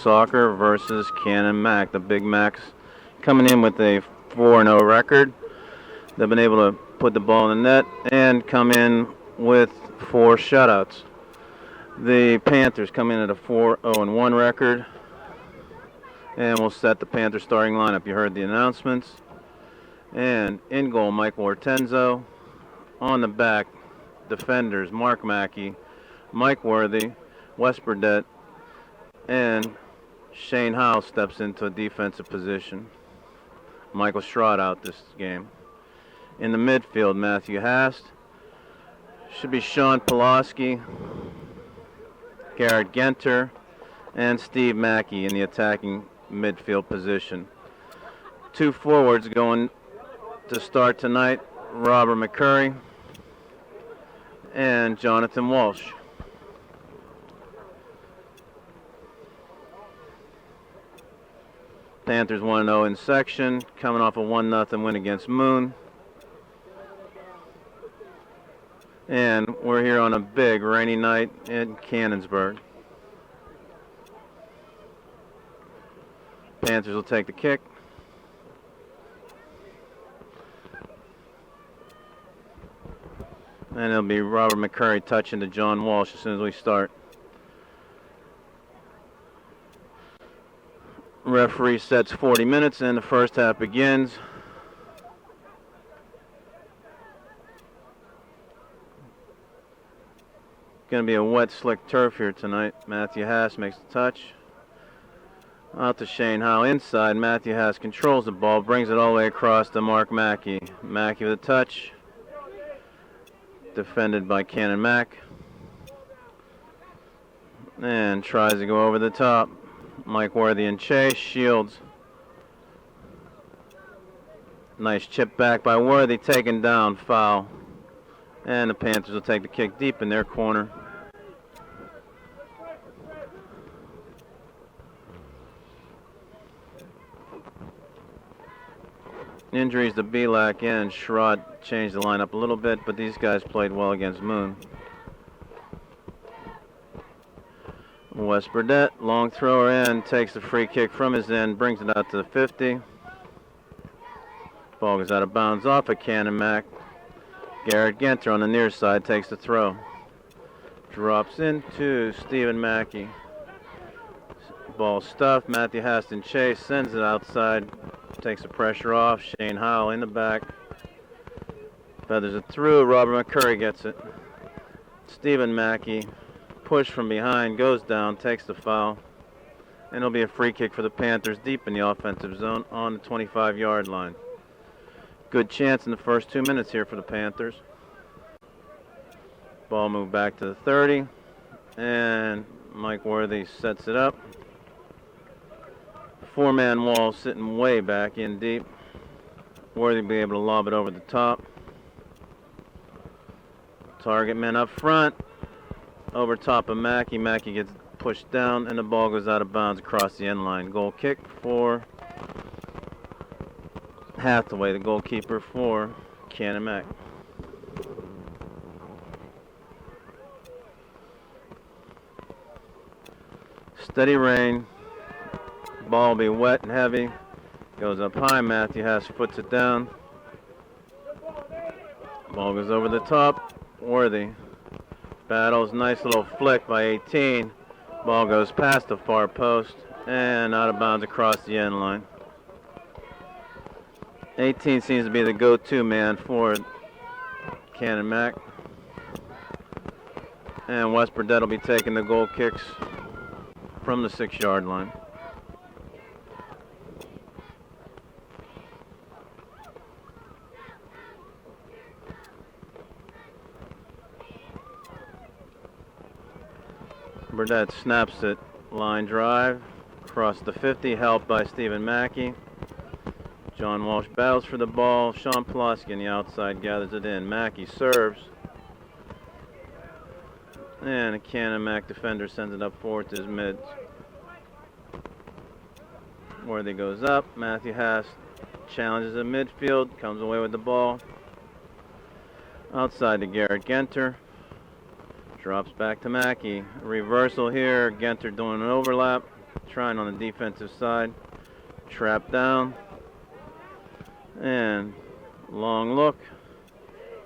Soccer versus Canon-Mac. The Big Macs coming in with a 4-0 record. They've been able to put the ball in the net and come in with 4 shutouts. The Panthers come in at a 4-0-1 record. And we'll set the Panthers starting lineup. You heard the announcements. And in goal, Michael Hortenzo. On the back, defenders, Mark Mackey, Mike Worthy, Wes Burdett, and Shane Howell steps into a defensive position. Michael Schrott out this game. In the midfield, Matthew Hast. Should be Sean Pulaski, Garrett Genter, and Steve Mackey in the attacking midfield position. 2 forwards going to start tonight, Robert McCurry and Jonathan Walsh. Panthers 1-0 in section, coming off a 1-0 win against Moon. And we're here on a big rainy night in Cannonsburg. Panthers will take the kick. And it'll be Robert McCurry touching to John Walsh as soon as we start. Referee sets 40 minutes and the first half begins. Going to be a wet, slick turf here tonight. Matthew Haas makes the touch. Out to Shane Howe inside. Matthew Haas controls the ball, brings it all the way across to Mark Mackey. Mackey with a touch. Defended by Canon-Mac. And tries to go over the top. Mike Worthy and Chase. Shields. Nice chip back by Worthy. Taken down. Foul. And the Panthers will take the kick deep in their corner. Injuries to Belak and Schrott changed the lineup a little bit, but these guys played well against Moon. Wes Burdett, long thrower in, takes the free kick from his end, brings it out to the 50. Ball goes out of bounds off of Canon-Mac. Garrett Genter on the near side takes the throw. Drops into Stephen Mackey. Ball stuffed. Matthew Haston Chase sends it outside. Takes the pressure off. Shane Howell in the back. Feathers it through. Robert McCurry gets it. Stephen Mackey, push from behind, goes down, takes the foul. And it'll be a free kick for the Panthers deep in the offensive zone on the 25-yard line. Good chance in the first 2 minutes here for the Panthers. Ball moved back to the 30. And Mike Worthy sets it up. 4-man wall sitting way back in deep. Worthy will be able to lob it over the top. Target man up front. Over top of Mackey. Mackey gets pushed down and the ball goes out of bounds across the end line. Goal kick for Hathaway, the goalkeeper for Canon-Mac. Steady rain. Ball will be wet and heavy. Goes up high. Matthew Haas puts it down. Ball goes over the top. Worthy battles. Nice little flick by 18. Ball goes past the far post and out of bounds across the end line. 18 seems to be the go-to man for Canon-Mac. And Wes Burdett will be taking the goal kicks from the 6-yard line. Burdett snaps it, line drive, across the 50, helped by Stephen Mackey. John Walsh battles for the ball. Sean Pulaski on the outside gathers it in. Mackey serves. And a Canon-Mac defender sends it up forward to his mids. Worthy goes up. Matthew Haas challenges in midfield, comes away with the ball. Outside to Garrett Genter. Drops back to Mackey. Reversal here. Genter doing an overlap. Trying on the defensive side. Trap down. And long look.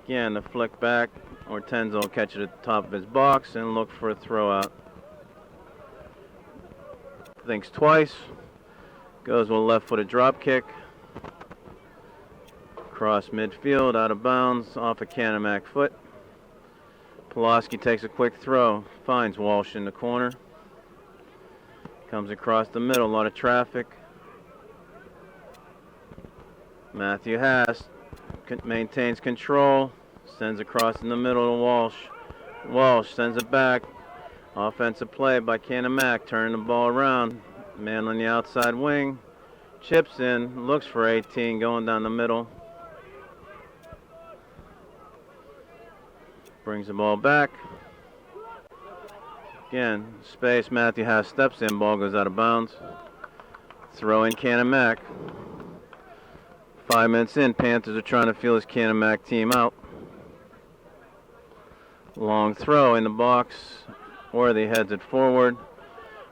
Again, the flick back. Ortenzo will catch it at the top of his box and look for a throw out. Thinks twice. Goes with a left-footed drop kick. Cross midfield, out of bounds, off a Canon-Mac foot. Pulaski takes a quick throw. Finds Walsh in the corner. Comes across the middle, a lot of traffic. Matthew Haas maintains control. Sends across in the middle to Walsh. Walsh sends it back. Offensive play by Canon-Mac, turning the ball around. Man on the outside wing. Chips in, looks for 18, going down the middle. Brings the ball back. Again, space, Matthew Haas steps in, ball goes out of bounds. Throw in Canon-Mac. 5 minutes in, Panthers are trying to feel his Canon-Mac team out. Long throw in the box. Worthy heads it forward.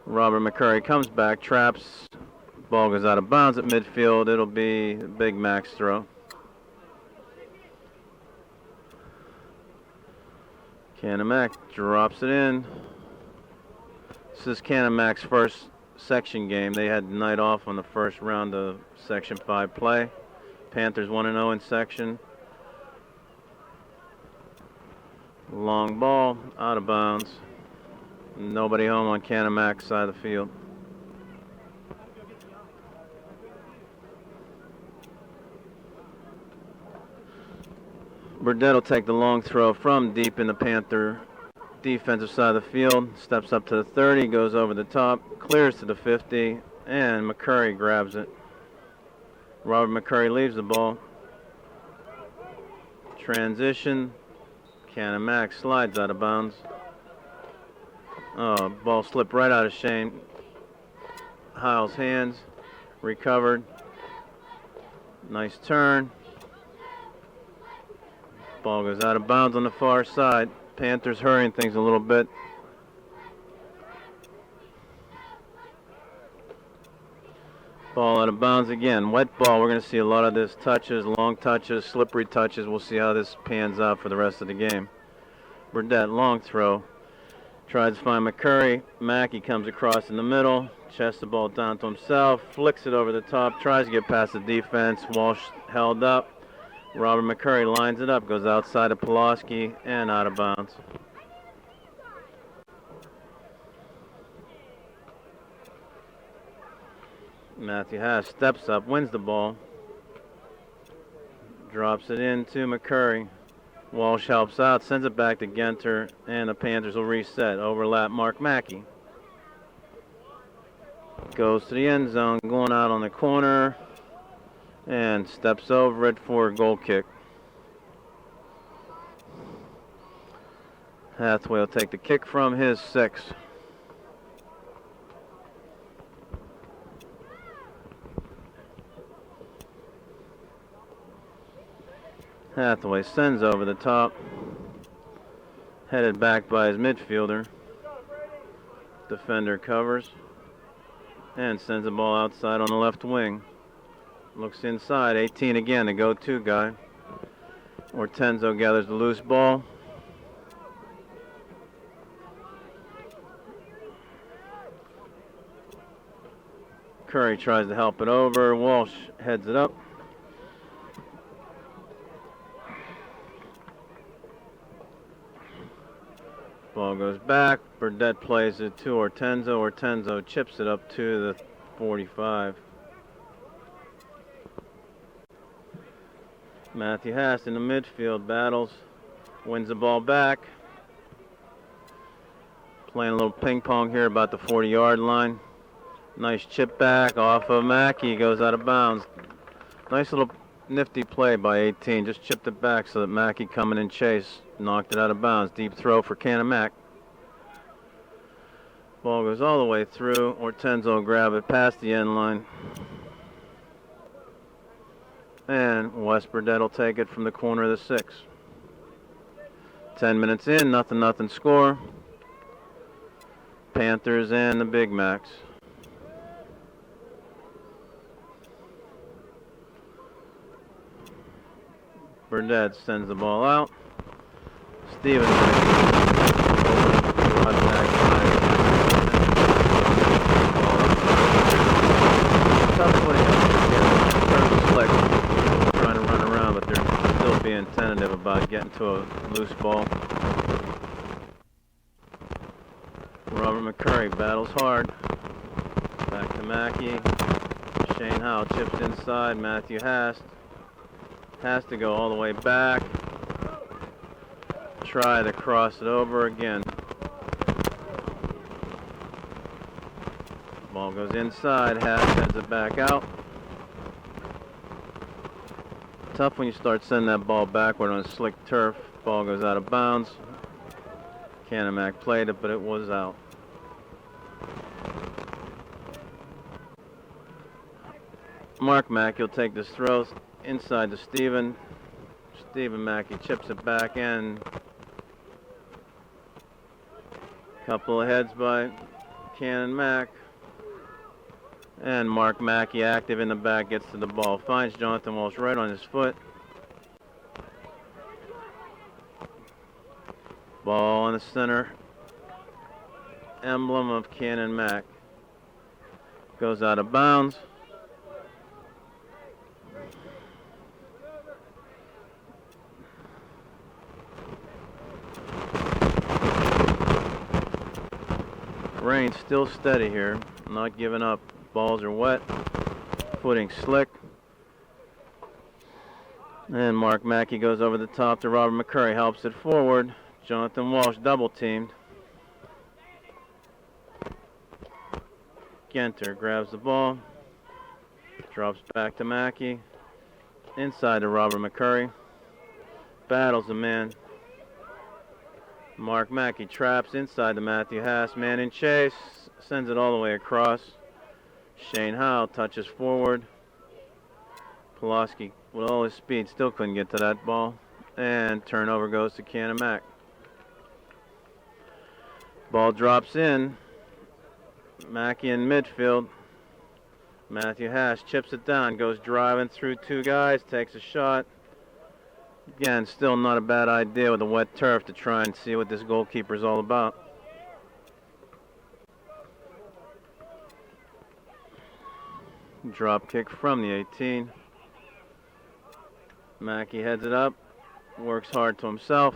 Robert McCurry comes back, traps. Ball goes out of bounds at midfield. It'll be Big Mac's throw. Canon-Mac drops it in. This is Canon-Mac's first section game. They had the night off on the first round of Section 5 play. Panthers 1-0 in section. Long ball, out of bounds. Nobody home on Canon-Mac's side of the field. Burdett will take the long throw from deep in the Panther defensive side of the field. Steps up to the 30, goes over the top, clears to the 50, and McCurry grabs it. Robert McCurry leaves the ball. Transition. Canon-Mac slides out of bounds. Oh, ball slipped right out of Shane Heil's hands. Recovered. Nice turn. Ball goes out of bounds on the far side. Panthers hurrying things a little bit. Ball out of bounds again. Wet ball. We're going to see a lot of this. Touches, long touches, slippery touches. We'll see how this pans out for the rest of the game. Burdett, long throw. Tries to find McCurry. Mackey comes across in the middle. Chests the ball down to himself. Flicks it over the top. Tries to get past the defense. Walsh held up. Robert McCurry lines it up. Goes outside of Pulaski and out of bounds. Matthew Haas steps up, wins the ball. Drops it into McCurry. Walsh helps out, sends it back to Genter, and the Panthers will reset. Overlap Mark Mackey. Goes to the end zone, going out on the corner, and steps over it for a goal kick. Hathaway will take the kick from his 6. Hathaway sends over the top. Headed back by his midfielder. Defender covers. And sends the ball outside on the left wing. Looks inside. 18 again, the go-to guy. Ortenzo gathers the loose ball. Curry tries to help it over. Walsh heads it up. Ball goes back. Burdett plays it to Ortenzo. Ortenzo chips it up to the 45. Matthew Haas in the midfield battles. Wins the ball back. Playing a little ping pong here about the 40-yard line. Nice chip back off of Mackey. Goes out of bounds. Nice little nifty play by 18. Just chipped it back so that Mackey coming in chase knocked it out of bounds. Deep throw for Canon-Mac. Ball goes all the way through. Ortenzo will grab it past the end line. And Wes Burdett will take it from the corner of the 6. 10 minutes in, nothing score. Panthers and the Big Macs. Burdett sends the ball out. Stevens tough footing up, slick, trying to run around, but they're still being tentative about getting to a loose ball. Robert McCurry battles hard. Back to Mackey. Shane Howell chips inside. Matthew Hast has to go all the way back. Try to cross it over again. Ball goes inside. Hast heads it back out. Tough when you start sending that ball backward on a slick turf. Ball goes out of bounds. Canon-Mac played it, but it was out. Mark Mackey will take this throw inside to Stephen. Stephen Mackey chips it back in. Couple of heads by Canon-Mac. And Mark Mackey, active in the back, gets to the ball. Finds Jonathan Walsh right on his foot. Ball in the center. Emblem of Canon-Mac. Goes out of bounds. Rain still steady here, not giving up. Balls are wet, footing slick. And Mark Mackey goes over the top to Robert McCurry, helps it forward. Jonathan Walsh double teamed. Genter grabs the ball, drops back to Mackey, inside to Robert McCurry, battles the man. Mark Mackey traps inside to Matthew Haas, man in chase, sends it all the way across. Shane Howell touches forward. Pulaski, with all his speed, still couldn't get to that ball, and turnover goes to Canon-Mac. Ball drops in. Mackey in midfield. Matthew Haas chips it down, goes driving through two guys, takes a shot. Again, still not a bad idea with a wet turf to try and see what this goalkeeper's all about. Drop kick from the 18. Mackey heads it up, works hard to himself.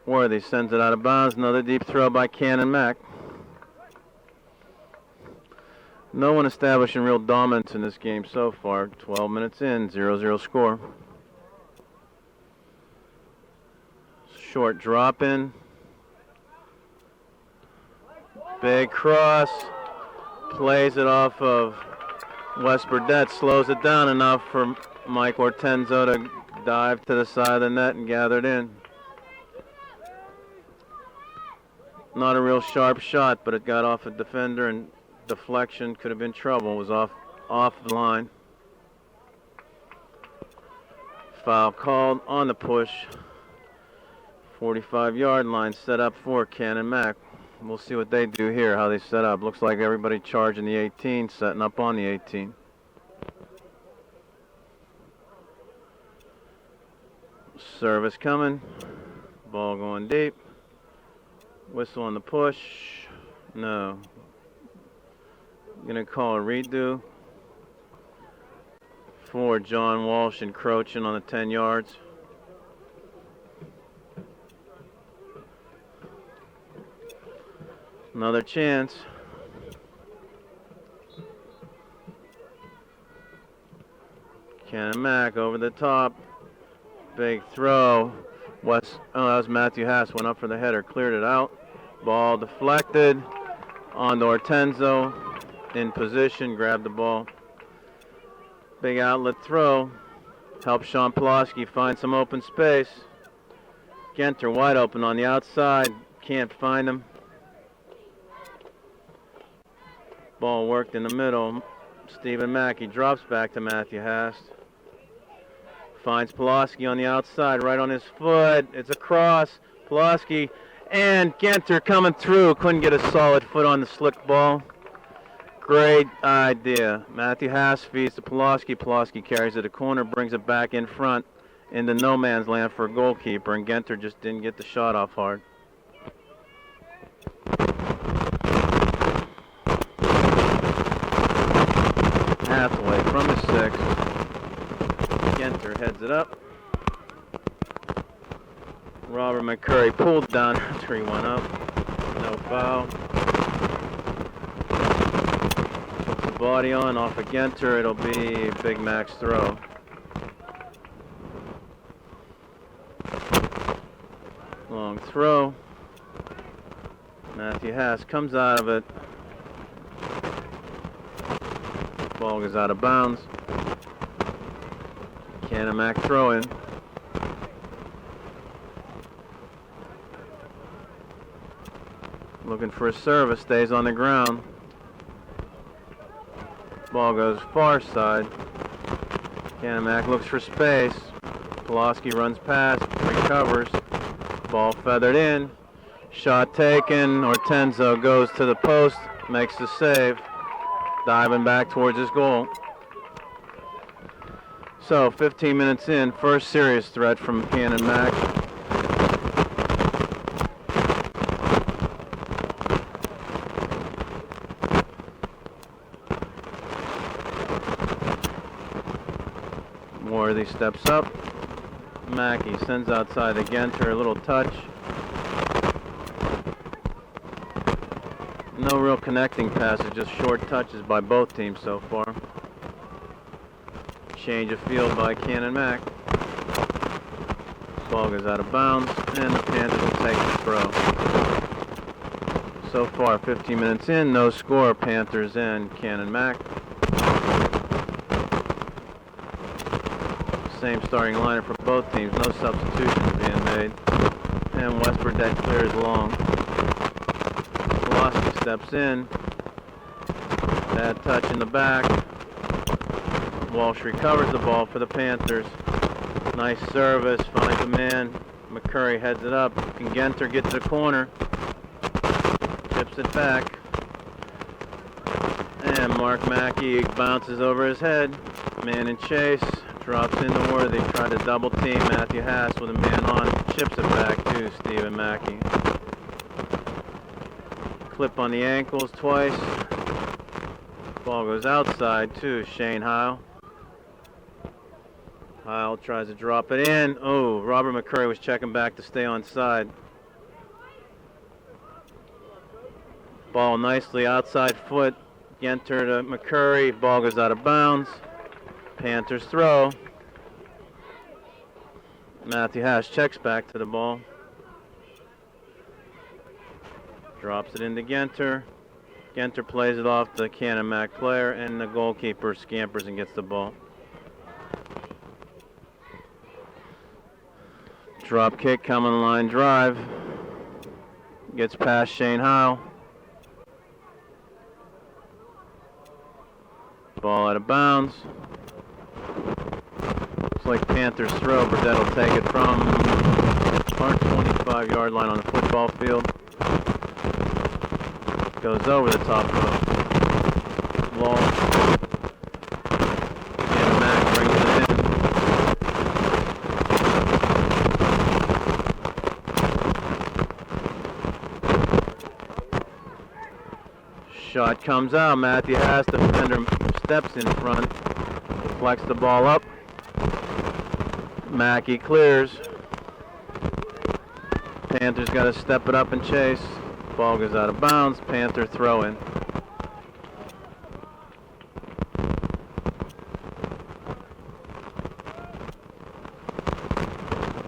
Worthy sends it out of bounds. Another deep throw by Canon-Mac. No one establishing real dominance in this game so far. 12 minutes in, 0-0 score. Short drop in. Big cross. Plays it off of Wes Burdett. Slows it down enough for Mike Ortenzo to dive to the side of the net and gather it in. Not a real sharp shot, but it got off a defender and deflection, could have been trouble, was off the line. Foul called on the push. 45-yard line set up for Canon-Mac. We'll see what they do here, how they set up. Looks like everybody charging the 18, setting up on the 18. Service coming. Ball going deep. Whistle on the push. No. Gonna call a redo for John Walsh encroaching on the 10 yards. Another chance. Canon-Mac over the top. Big throw. That was Matthew Haas, went up for the header, cleared it out. Ball deflected onto Ortenzo. In position, grabbed the ball. Big outlet throw. Helps Sean Pulaski find some open space. Genter wide open on the outside. Can't find him. Ball worked in the middle. Stephen Mackey drops back to Matthew Haas. Finds Pulaski on the outside, right on his foot. It's a cross. Pulaski and Genter coming through. Couldn't get a solid foot on the slick ball. Great idea. Matthew Haas feeds to Pulaski. Pulaski carries it to corner, brings it back in front into no man's land for a goalkeeper, and Genter just didn't get the shot off hard. Hathaway from the 6. Genter heads it up. Robert McCurry pulled down after he went up. No foul. Puts the body on off of Genter. It'll be Big Mac's throw. Long throw. Matthew Haas comes out of it. Ball goes out of bounds. Canon-Mac throw in. Looking for a service, stays on the ground. Ball goes far side. Canon-Mac looks for space. Pulaski runs past, recovers. Ball feathered in. Shot taken. Ortenzo goes to the post, makes the save. Diving back towards his goal. So 15 minutes in, first serious threat from Canon-Mac. Worthy steps up. Mackey sends outside to Genter, a little touch. No real connecting passes, just short touches by both teams so far. Change of field by Canon-Mac. Ball goes out of bounds, and the Panthers will take the throw. So far, 15 minutes in, no score, Panthers and Canon-Mac. Same starting lineup for both teams, no substitutions being made. And West Burdette clears long. Pulaski steps in. Bad touch in the back. Walsh recovers the ball for the Panthers. Nice service, finds a man. McCurry heads it up. And Genter gets the corner. Tips it back. And Mark Mackey bounces over his head. Man in chase. Drops into Worthy. Tried to double team Matthew Haas with a man on. Chips it back to Stephen Mackey. Clip on the ankles twice. Ball goes outside to Shane Heil. Heil tries to drop it in. Oh, Robert McCurry was checking back to stay on side. Ball nicely outside foot. Genter to McCurry. Ball goes out of bounds. Panthers throw. Matthew Haas checks back to the ball. Drops it into Genter. Genter plays it off the Canon-Mac player, and the goalkeeper scampers and gets the ball. Drop kick, coming line drive. Gets past Shane Heil. Ball out of bounds. Looks like Panthers throw. Burdette will take it from our 25-yard line on the football field. Goes over the top of the wall. Canon-Mac brings it in. Shot comes out. Matthew Haas, the defender, steps in front. Deflects the ball up. Mackey clears. Panthers got to step it up and chase. Ball goes out of bounds. Panther throw in.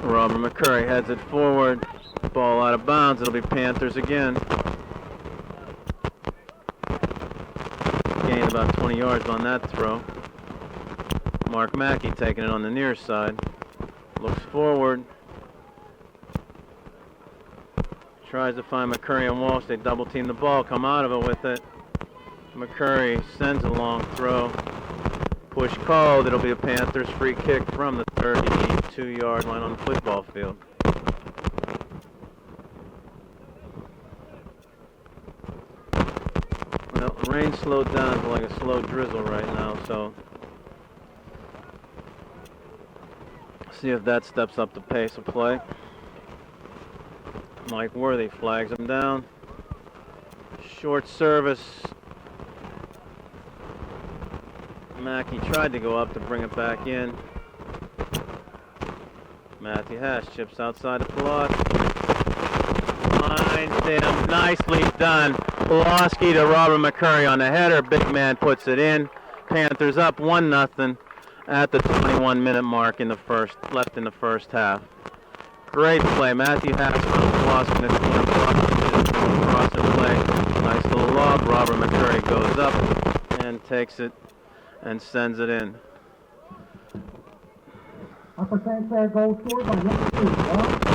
Robert McCurry heads it forward. Ball out of bounds. It'll be Panthers again. Gained about 20 yards on that throw. Mark Mackey taking it on the near side. Looks forward. Tries to find McCurry and Walsh. They double team the ball, come out of it with it. McCurry sends a long throw. Push called. It'll be a Panthers free kick from the 32-yard line on the football field. Well, rain slowed down to like a slow drizzle right now, so see if that steps up the pace of play. Mike Worthy flags him down. Short service. Mackey tried to go up to bring it back in. Matthew Haas chips outside of Pulaski. Finds him. Nicely done. Pulaski to Robert McCurry on the header. Big man puts it in. Panthers up 1-0 at the 21-minute mark in the first, left in the first half. Great play. Matthew Haas from Pulaski in the corner. Crossing play. Nice little lob. Robert McCurry goes up and takes it and sends it in. Upper St. Clair goal scored by number 2.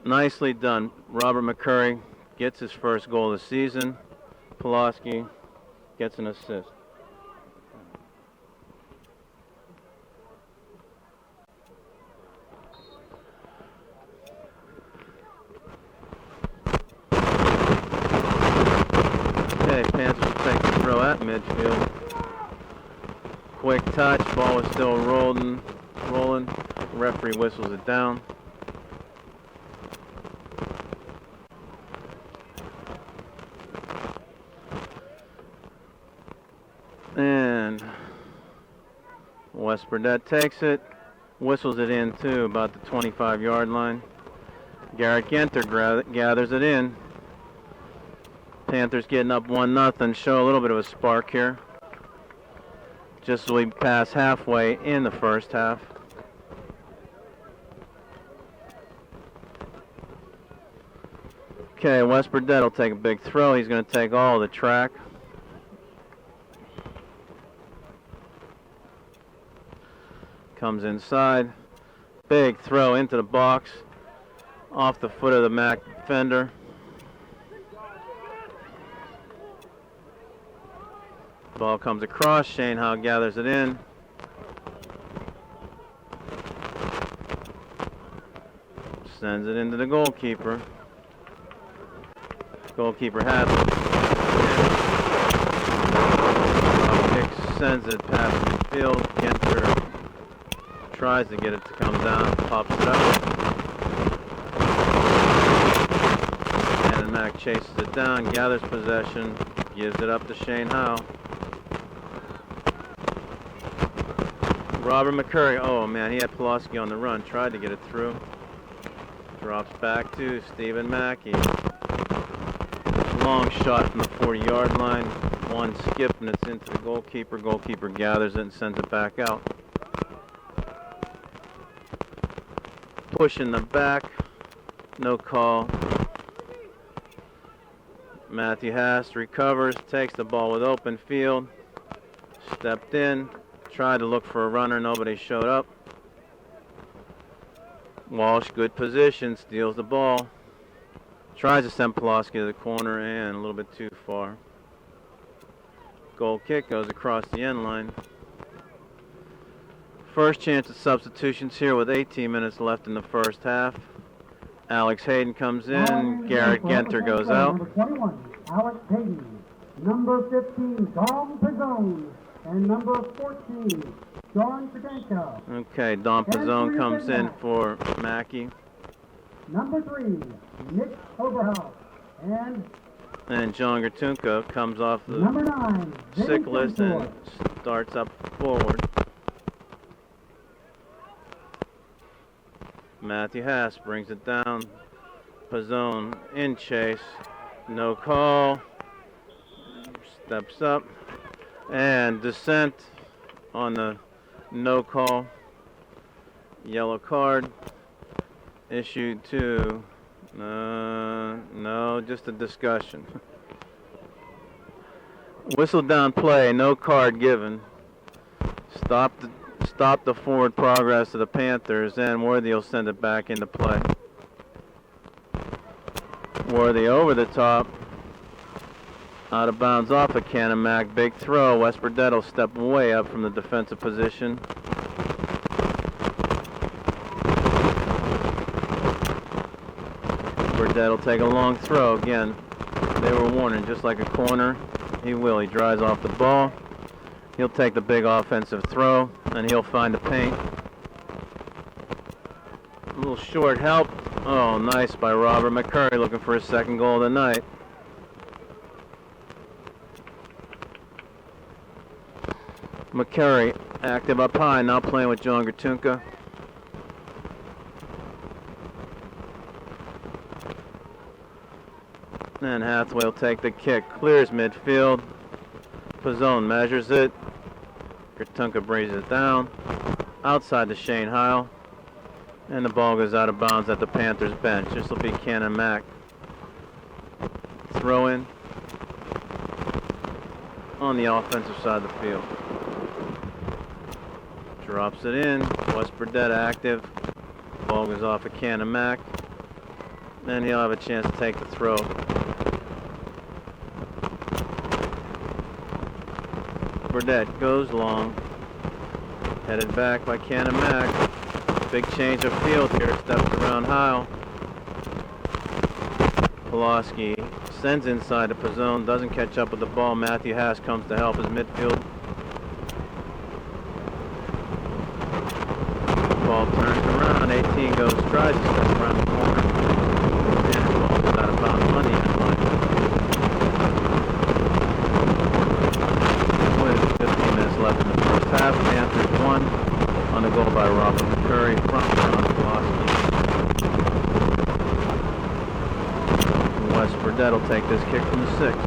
Nicely done. Robert McCurry gets his first goal of the season. Pulaski gets an assist. Okay, Panthers will take the throw at midfield. Quick touch, ball is still rolling. Referee whistles it down. And West Burdett takes it, whistles it in too, about the 25-yard line. Garrett Genter gathers it in. Panthers getting up 1-0, show a little bit of a spark here. Just as we pass halfway in the first half. Okay, West Burdett will take a big throw. He's going to take all the track. Comes inside. Big throw into the box. Off the foot of the Mac defender. Ball comes across. Shane Howe gathers it in. Sends it into the goalkeeper. Goalkeeper has it. Hicks sends it past midfield. Genter tries to get it to come down. Pops it up. And Mac chases it down. Gathers possession. Gives it up to Shane Howe. Robert McCurry, oh man, he had Pulaski on the run, tried to get it through. Drops back to Stephen Mackey. Long shot from the 40-yard line. One skip and it's into the goalkeeper. Goalkeeper gathers it and sends it back out. Push in the back, no call. Matthew Haas recovers, takes the ball with open field. Stepped in. Tried to look for a runner, nobody showed up. Walsh, good position, steals the ball. Tries to send Pulaski to the corner and a little bit too far. Goal kick goes across the end line. First chance at substitutions here with 18 minutes left in the first half. Alex Hayden comes in, Garrett Genter goes out. Number 21, Alex Hayden. Number 15, Dom Pizzone. And number 14, John Padenka. Okay, Don Pizzone comes in for Mackey. Number 3, Nick Overhouse. And John Gertunka comes off the number 9, sick list and starts up forward. Matthew Haas brings it down. Pizzone in chase. No call. Steps up. And dissent on the no call. Yellow card issued to no, just a discussion. Whistle down play, no card given. Stop the forward progress of the Panthers, and Worthy will send it back into play. Worthy over the top. Out of bounds off of Canon-Mac. Big throw. West Burdett will step way up from the defensive position. Burdette will take a long throw. Again, they were warning, just like a corner. He will. He drives off the ball. He'll take the big offensive throw, and he'll find the paint. A little short help. Oh, nice by Robert McCurry, looking for his second goal of the night. McCurry active up high, now playing with John Gratunka. And Hathaway will take the kick, clears midfield. Pizzone measures it. Gratunka brings it down. Outside to Shane Heil. And the ball goes out of bounds at the Panthers bench. This will be Canon-Mac. Throw in on the offensive side of the field. Drops it in. West Burdette active. Ball goes off of Canon-Mac. And he'll have a chance to take the throw. Burdette goes long. Headed back by Canon-Mac. Big change of field here. Steps around Heil. Pulaski sends inside to Pizzone. Doesn't catch up with the ball. Matthew Haas comes to help his midfield. Ball turns around. 18 goes, tries to step around the corner. And the ball goes out of bounds on the end line. With 15 minutes left in the first half, Panthers won on a goal by Robert McCurry from John Pulaski. West Burdette will take this kick from the 6.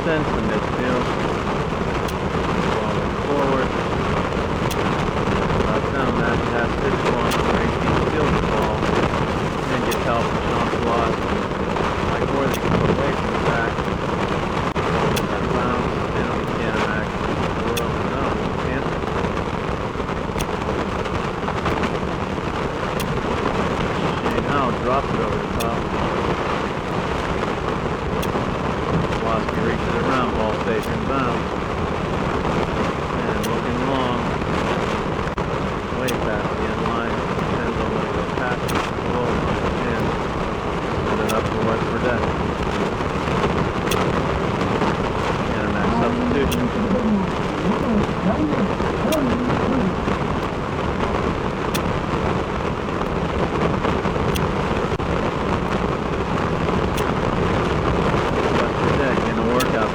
Sends to midfield. Ball forward. Now Matthew has 6-1 where he can steal the ball and gets help from Sean Pulaski. Mike Worthy comes away from the back. Out of bounds. And it'll be Canon-Mac. No, Panthers. Shane Howe drops it over the top. Pulaski reaches around, ball stays inbound. And looking long. Way past the end line. Depends on when it goes past the goal line. And set it up for West Burdette. Canon-Mac substitution.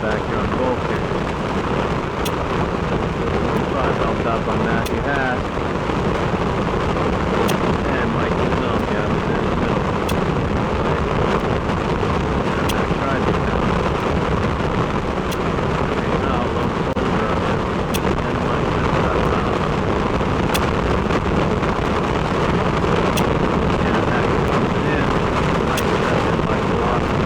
Back here on goal kick. 5 helped out by Matthew Haas. And Mike Pizzone gathers in the middle. And that tried to count. Okay, now low shoulder up there. And Mike sends it out of bounds. And Hack comes in. Mike steps in like Pulaski.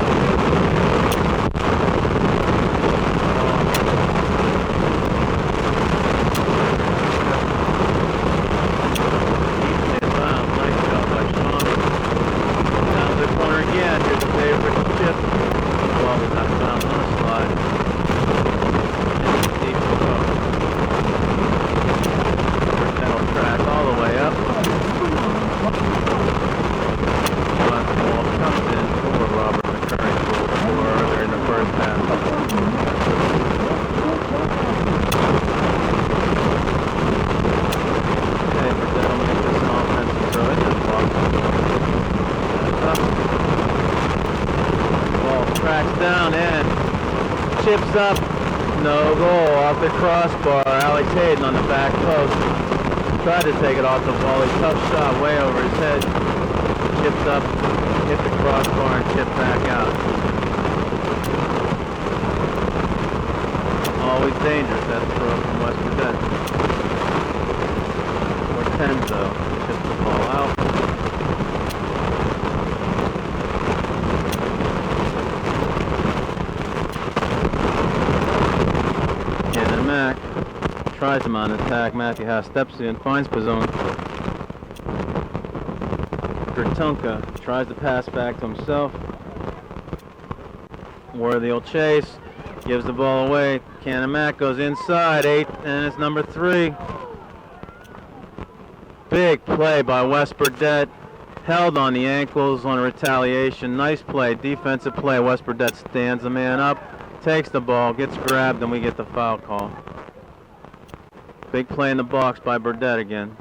Down and chips up No goal off the crossbar. Alex Hayden on the back post. Tried to take it off the volley. Tough shot way over his head. Chipped up, hit the crossbar, and chipped back out. Always dangerous, that throw from West Burdett. Ortenzo chips the ball out. Canon-Mac tries him on attack. Matthew Haas steps in, finds Pizzone. Gertunka tries to pass back to himself. Worthy will chase, gives the ball away. Canon-Mac goes inside, 8, and it's number 3. Big play by West Burdett. Held on the ankles on a retaliation. Nice play, defensive play. West Burdett stands the man up, takes the ball, gets grabbed, and we get the foul call. Big play in the box by Burdett again.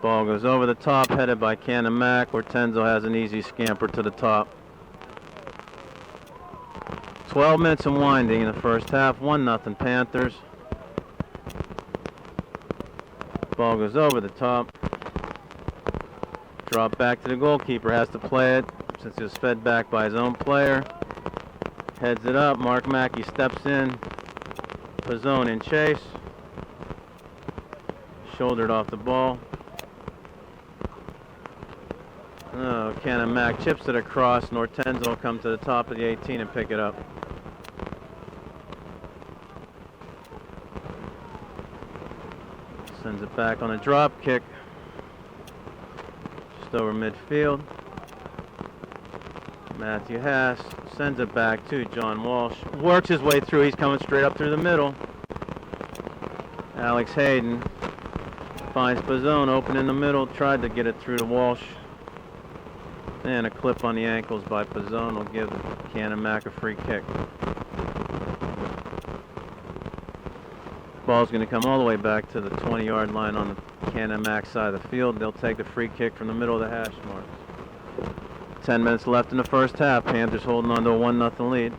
Ball goes over the top, headed by Canon-Mac. Ortenzo has an easy scamper to the top. 12 minutes and winding in the first half. 1-0 Panthers. Ball goes over the top. Drop back to the goalkeeper. Has to play it since he was fed back by his own player. Heads it up. Mark Mackey steps in. Pizzone in chase. Shouldered off the ball. Oh, Canon-Mac chips it across, and Ortenzo will come to the top of the 18 and pick it up. Sends it back on a drop kick. Just over midfield. Matthew Haas sends it back to John Walsh. Works his way through. He's coming straight up through the middle. Alex Hayden finds Pizzone open in the middle. Tried to get it through to Walsh. And a clip on the ankles by Pizzone will give Canon-Mac a free kick. Ball's going to come all the way back to the 20-yard line on the Canon-Mac side of the field. They'll take the free kick from the middle of the hash marks. 10 minutes left in the first half. Panthers holding on to a 1-0 lead.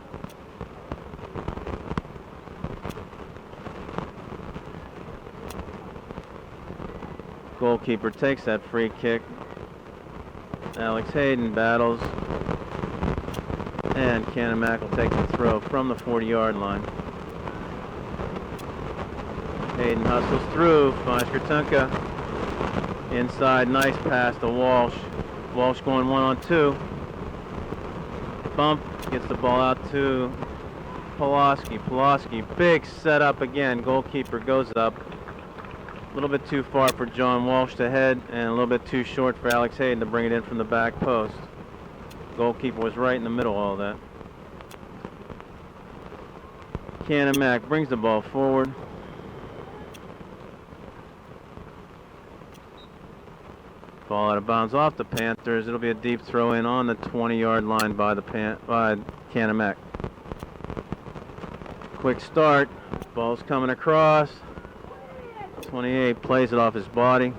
Goalkeeper takes that free kick. Alex Hayden battles, and Canon-Mac will take the throw from the 40-yard line. Hayden hustles through, finds Gertunka. Inside, nice pass to Walsh. Walsh going 1-on-2. Bump, gets the ball out to Pulaski. Pulaski, big setup again. Goalkeeper goes up. A little bit too far for John Walsh to head, and a little bit too short for Alex Hayden to bring it in from the back post. Goalkeeper was right in the middle of all that. Canon-Mac brings the ball forward. Ball out of bounds off the Panthers. It'll be a deep throw in on the 20-yard line by Canon-Mac. Quick start. Ball's coming across. 28 plays it off his body.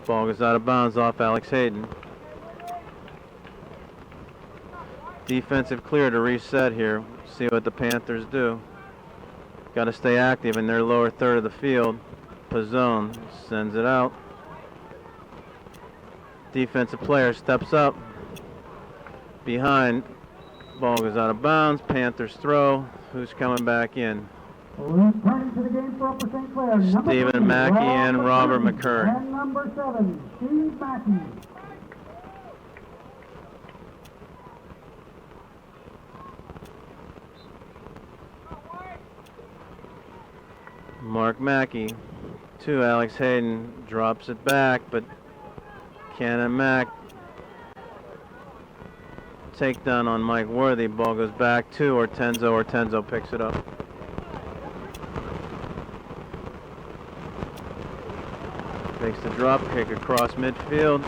Ball goes out of bounds off Alex Hayden. Defensive clear to reset here. See what the Panthers do. Got to stay active in their lower third of the field. Pizzone sends it out. Defensive player steps up. Behind. Ball goes out of bounds. Panthers throw. Who's coming back in? Returning to the game for Upper St. Clair, number Stephen 3, Mackey and Robert McCurry. And number 7, Steve Mackey. Mark Mackey to Alex Hayden, drops it back, but Canon-Mac takedown on Mike Worthy. Ball goes back to Ortenzo. Ortenzo picks it up. Takes the drop kick across midfield.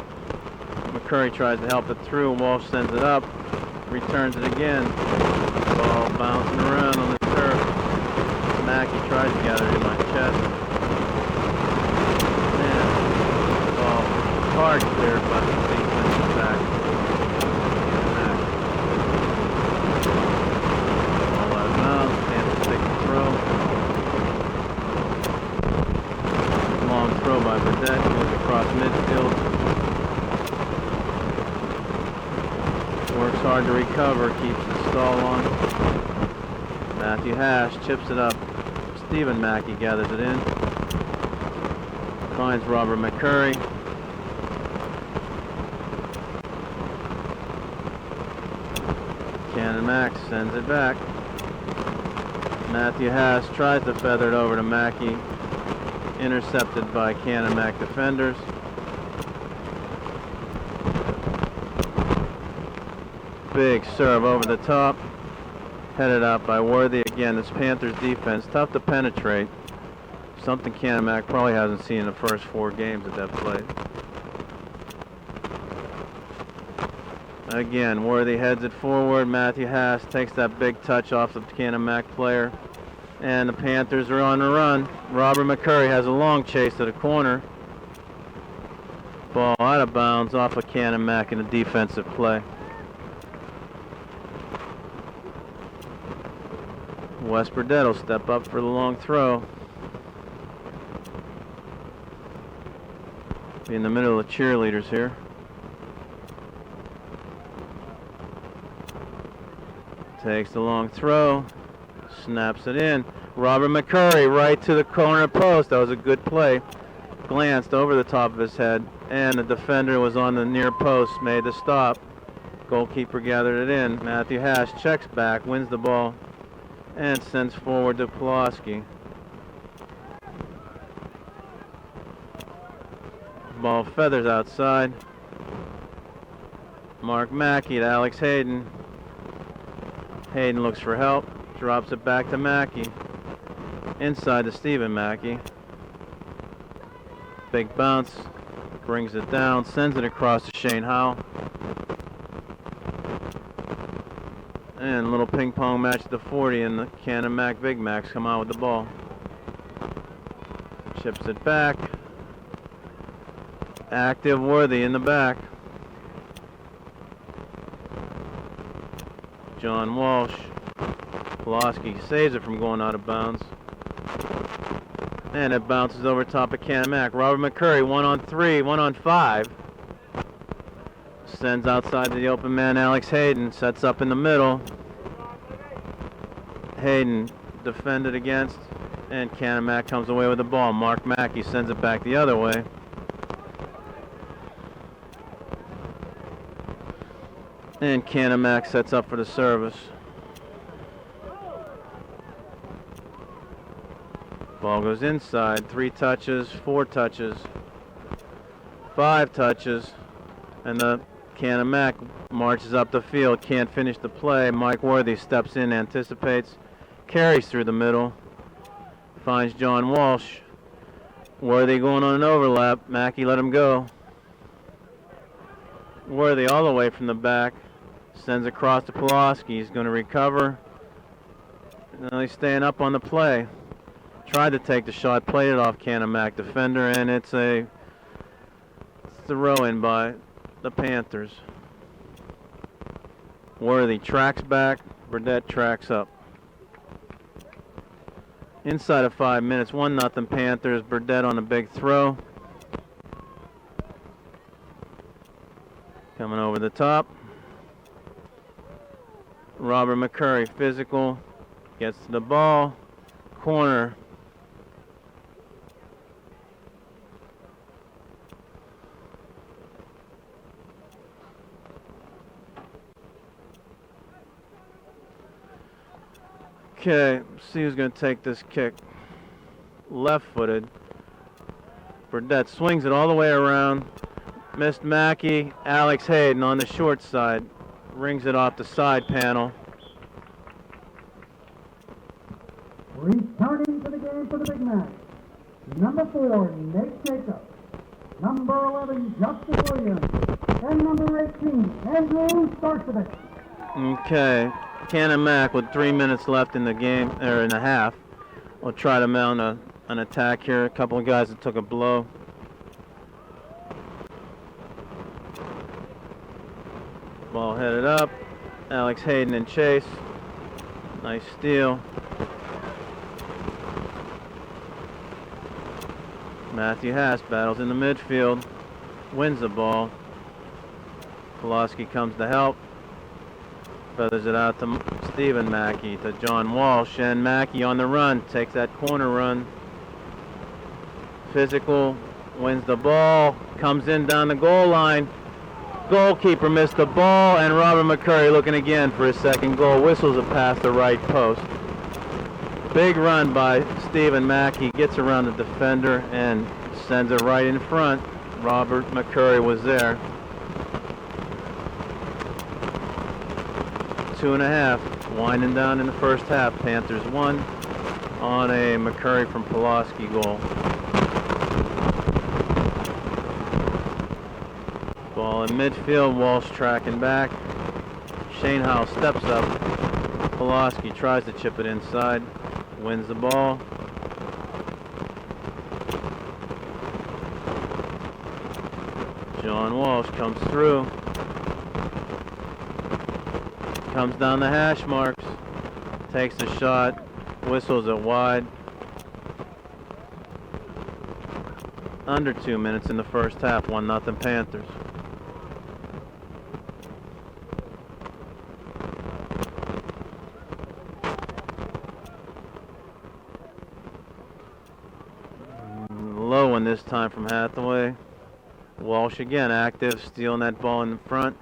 McCurry tries to help it through. Walsh sends it up. Returns it again. Ball bouncing around on the turf. Mackey tries to gather it in my chest. And ball hard cleared by the defensive back. hard to recover, keeps the stall on. Matthew Hash chips it up. Stephen Mackey gathers it in. Finds Robert McCurry. Canon-Mac sends it back. Matthew Hash tries to feather it over to Mackey. Intercepted by Canon-Mac defenders. Big serve over the top. Headed out by Worthy. Again, this Panthers defense, tough to penetrate. Something Canon-Mac probably hasn't seen in the first 4 games that they've played. Again, Worthy heads it forward. Matthew Haas takes that big touch off the Canon-Mac player. And the Panthers are on the run. Robert McCurry has a long chase to the corner. Ball out of bounds off of Canon-Mac in a defensive play. Wes Burdett will step up for the long throw. Be in the middle of the cheerleaders here. Takes the long throw. Snaps it in. Robert McCurry right to the corner post. That was a good play. Glanced over the top of his head. And the defender was on the near post. Made the stop. Goalkeeper gathered it in. Matthew Hash checks back. Wins the ball. And sends forward to Pulaski. Ball feathers outside. Mark Mackey to Alex Hayden. Hayden looks for help. Drops it back to Mackey. Inside to Stephen Mackey. Big bounce. Brings it down. Sends it across to Shane Howell. And a little ping pong match at the 40, and the Canon-Mac Big Macs come out with the ball. Chips it back. Active Worthy in the back. John Walsh. Pulaski saves it from going out of bounds. And it bounces over top of Canon-Mac. Robert McCurry, 1-on-3, 1-on-5. Sends outside to the open man, Alex Hayden. Sets up in the middle. Hayden defended against, and Canon-Mac comes away with the ball. Mark Mackey sends it back the other way. And Canon-Mac sets up for the service. Ball goes inside. 3 touches, 4 touches, 5 touches, and the Canon-Mac marches up the field. Can't finish the play. Mike Worthy steps in, anticipates, carries through the middle, finds John Walsh. Worthy going on an overlap. Mackey let him go. Worthy all the way from the back. Sends across to Pulaski. He's going to recover. Now he's staying up on the play. Tried to take the shot, played it off Canon-Mac defender, and it's a throw-in by the Panthers. Worthy tracks back. Burdett tracks up. Inside of 5 minutes, 1-0 Panthers. Burdett on a big throw. Coming over the top. Robert McCurry, physical, gets to the ball. Corner. Okay, see who's going to take this kick. Left-footed. Burdett swings it all the way around. Missed Mackey. Alex Hayden on the short side. Rings it off the side panel. Returning to the game for the Big Mac. Number 4, Nate Jacobs. Number 11, Justin Williams. And number 18, Andrew Starcevich. Okay. Canon-Mac with 3 minutes left in the game, or in the half. We'll try to mount an attack here. A couple of guys that took a blow. Ball headed up. Alex Hayden in chase. Nice steal. Matthew Haas battles in the midfield. Wins the ball. Pulaski comes to help. Feathers it out to Stephen Mackey, to John Walsh, and Mackey on the run, takes that corner run. Physical, wins the ball, comes in down the goal line. Goalkeeper missed the ball, and Robert McCurry looking again for his second goal. Whistles it past the right post. Big run by Stephen Mackey, gets around the defender and sends it right in front. Robert McCurry was there. 2.5, winding down in the first half. Panthers 1 on a McCurry from Pulaski goal. Ball in midfield, Walsh tracking back. Shane Howell steps up. Pulaski tries to chip it inside, wins the ball. John Walsh comes through. Comes down the hash marks. Takes the shot. Whistles it wide. Under 2 minutes in the first half. 1-0 Panthers. Low one this time from Hathaway. Walsh again active, stealing that ball in the front.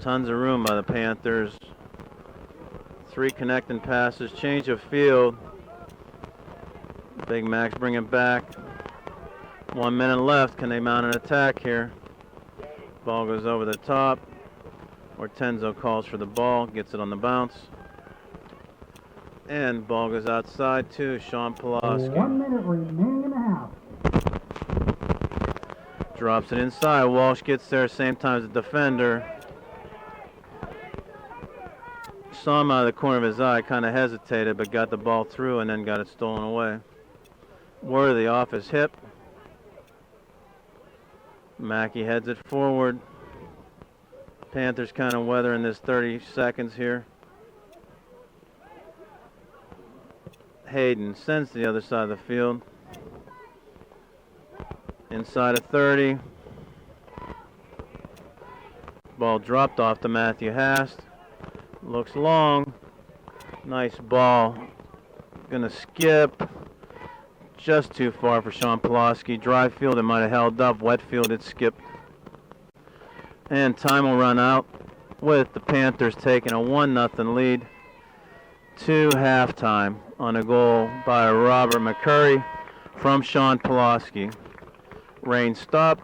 Tons of room by the Panthers. 3 connecting passes, change of field. Big Mac's bring it back. 1 minute left. Can they mount an attack here? Ball goes over the top. Ortenzo calls for the ball, gets it on the bounce. And ball goes outside to Sean Pulaski. 1 minute remaining in the half. Drops it inside. Walsh gets there same time as the defender. Saw him out of the corner of his eye, kind of hesitated, but got the ball through and then got it stolen away. Worthy off his hip. Mackey heads it forward. Panthers kind of weathering this 30 seconds here. Hayden sends to the other side of the field. Inside of 30. Ball dropped off to Matthew Hast. Looks long. Nice ball. Gonna skip. Just too far for Sean Pulaski. Dry field, it might have held up. Wet field, it skipped. And time will run out with the Panthers taking a 1-0 lead to halftime on a goal by Robert McCurry from Sean Pulaski. Rain stopped,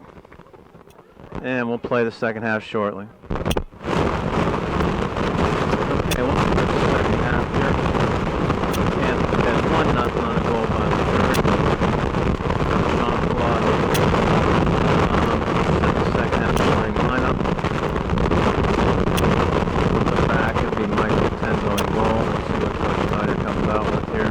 and we'll play the second half shortly. Okay, we'll play the second half here. Panthers had 1-0 on a goal by McCurry. Sean Pulaski. Set the second half starting lineup. The back would be Mike Ortenzo in goal. We'll see what Coach Snyder comes out with here.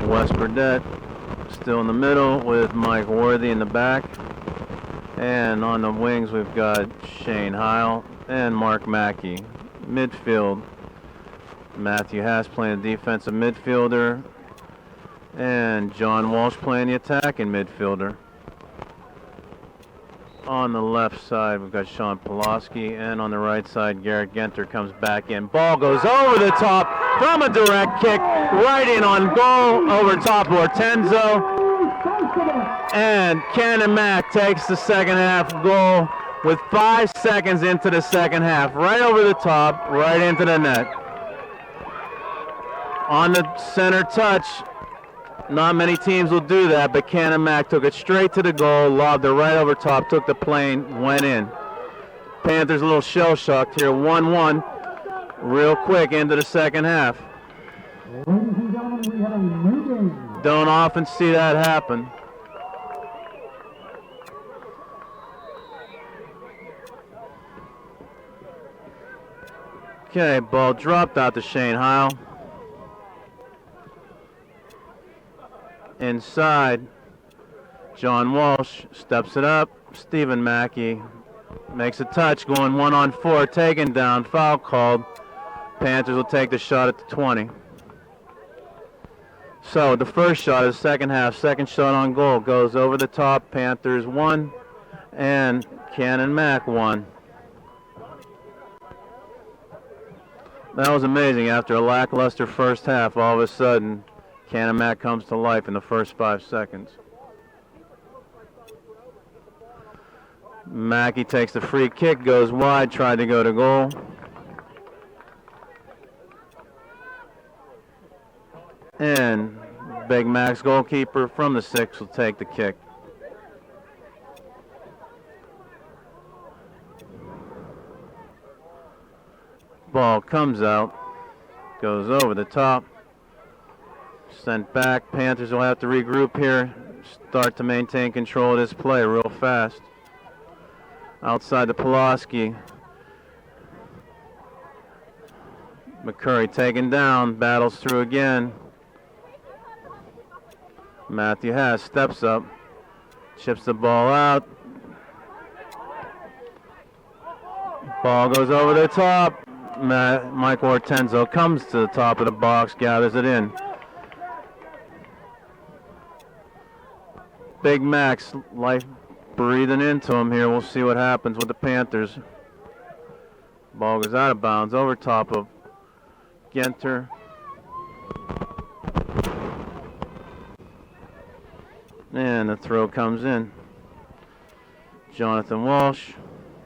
Wes Burdett still in the middle with Mike Worthy in the back. And on the wings we've got Shane Heil and Mark Mackey. Midfield, Matthew Haas playing the defensive midfielder. And John Walsh playing the attacking midfielder. On the left side we've got Sean Pulaski, and on the right side Garrett Genter comes back in. Ball goes over the top from a direct kick, right in on goal, over top Ortenzo. And Canon-McMillan takes the second half goal with 5 seconds into the second half. Right over the top, right into the net. On the center touch. Not many teams will do that, but Canon-McMillan took it straight to the goal, lobbed it right over top, took the plane, went in. Panthers a little shell-shocked here, 1-1, real quick into the second half. Ladies and gentlemen, we have a new game. Don't often see that happen. Okay, ball dropped out to Shane Heil. Inside, John Walsh steps it up. Stephen Mackey Makes a touch, going 1-on-4, taken down, foul called. Panthers will take the shot at the 20. So the first shot of the second half, second shot on goal, goes over the top. Panthers 1 and Canon-Mac 1. That was amazing. After a lackluster first half, all of a sudden, Canon-Mac comes to life in the first 5 seconds. Mackey takes the free kick, goes wide, tried to go to goal. And Big Mac's goalkeeper from the 6 will take the kick. Ball comes out, goes over the top, sent back. Panthers will have to regroup here, start to maintain control of this play real fast. Outside the Pulaski. McCurry taken down, battles through again. Matthew Haas steps up, chips the ball out. Ball goes over the top. Mike Hortenzo comes to the top of the box, gathers it in. Big Mac's life breathing into him here. We'll see what happens with the Panthers. Ball goes out of bounds over top of Genter. And the throw comes in. Jonathan Walsh,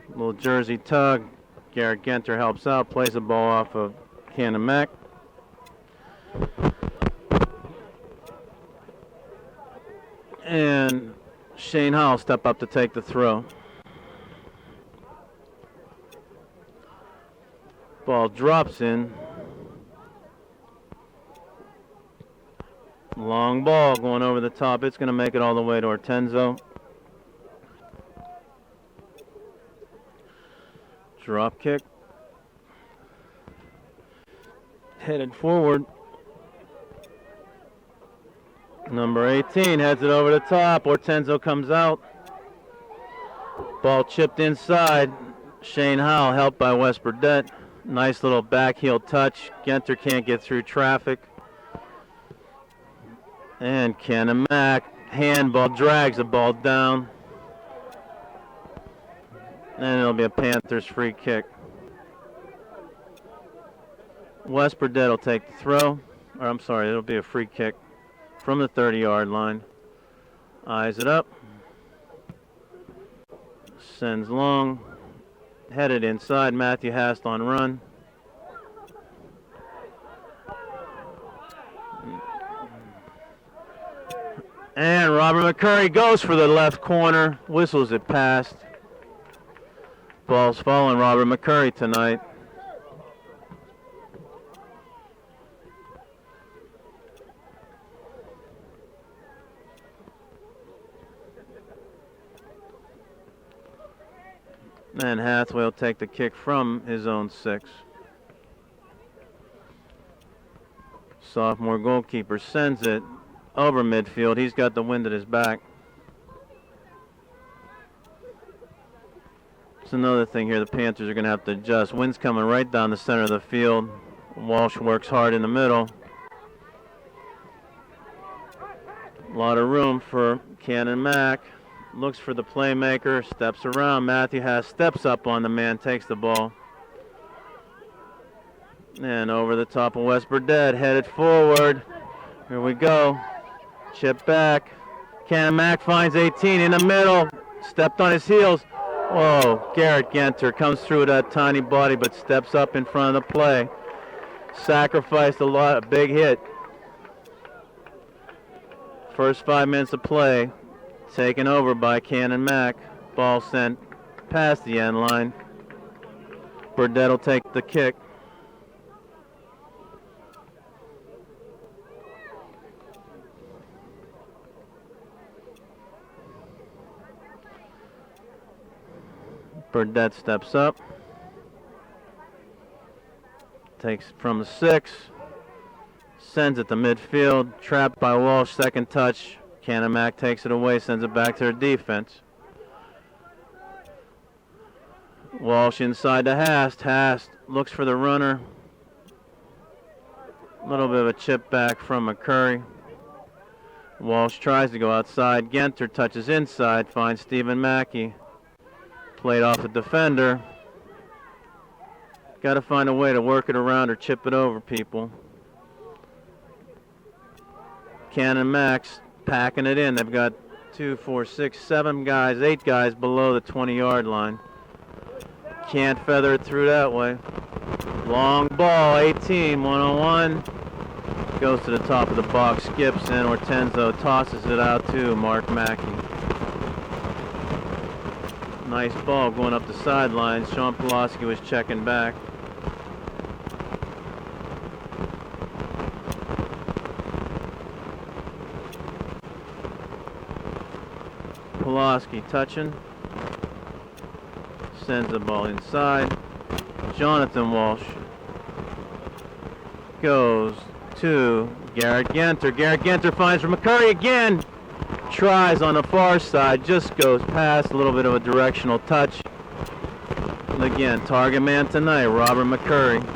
little jersey tug. Garrett Genter helps out, plays the ball off of Canon-Mac. And Shane Howell step up to take the throw. Ball drops in. Long ball going over the top. It's going to make it all the way to Hortenzo. Drop kick. Headed forward. Number 18 heads it over the top. Hortenzo comes out. Ball chipped inside. Shane Howell helped by Wes Burdett. Nice little back heel touch. Genter can't get through traffic. And Canon-Mac handball drags the ball down. And it'll be a Panthers free kick. Wes Burdett will take the throw. Or I'm sorry, it'll be a free kick from the 30-yard line. Eyes it up. Sends long. Headed inside. Matthew Hast on run. And Robert McCurry goes for the left corner. Whistles it past. Ball's following Robert McCurry tonight. And Hathaway will take the kick from his own 6. Sophomore goalkeeper sends it over midfield. He's got the wind at his back. It's another thing here the Panthers are going to have to adjust. Wind's coming right down the center of the field. Walsh works hard in the middle. A lot of room for Canon-Mac. Looks for the playmaker, steps around. Matthew Haas steps up on the man, takes the ball. And over the top of Wes Burdett, headed forward. Here we go. Chip back. Canon-Mac finds 18 in the middle. Stepped on his heels. Whoa, Garrett Genter comes through with that tiny body but steps up in front of the play. Sacrificed a big hit. First 5 minutes of play. Taken over by Canon-Mac. Ball sent past the end line. Burdett will take the kick. Burdett steps up. Takes from the 6. Sends it to midfield. Trapped by Walsh. Second touch. Canon-Mac takes it away, sends it back to their defense. Walsh inside to Hast. Hast looks for the runner. A little bit of a chip back from McCurry. Walsh tries to go outside. Genter touches inside, finds Stephen Mackey. Played off the defender. Got to find a way to work it around or chip it over people. Canon-Max packing it in. They've got 2, 4, 6, 7 guys, 8 guys below the 20-yard line. Can't feather it through that way. Long ball, 18, 101. Goes to the top of the box, skips in. Ortenzo tosses it out to Mark Mackey. Nice ball going up the sidelines. Sean Pulaski was checking back. Pulaski touching. Sends the ball inside. Jonathan Walsh goes to Garrett Genter. Garrett Genter finds for McCurry again. Tries on the far side. Just goes past. A little bit of a directional touch. And again, target man tonight, Robert McCurry.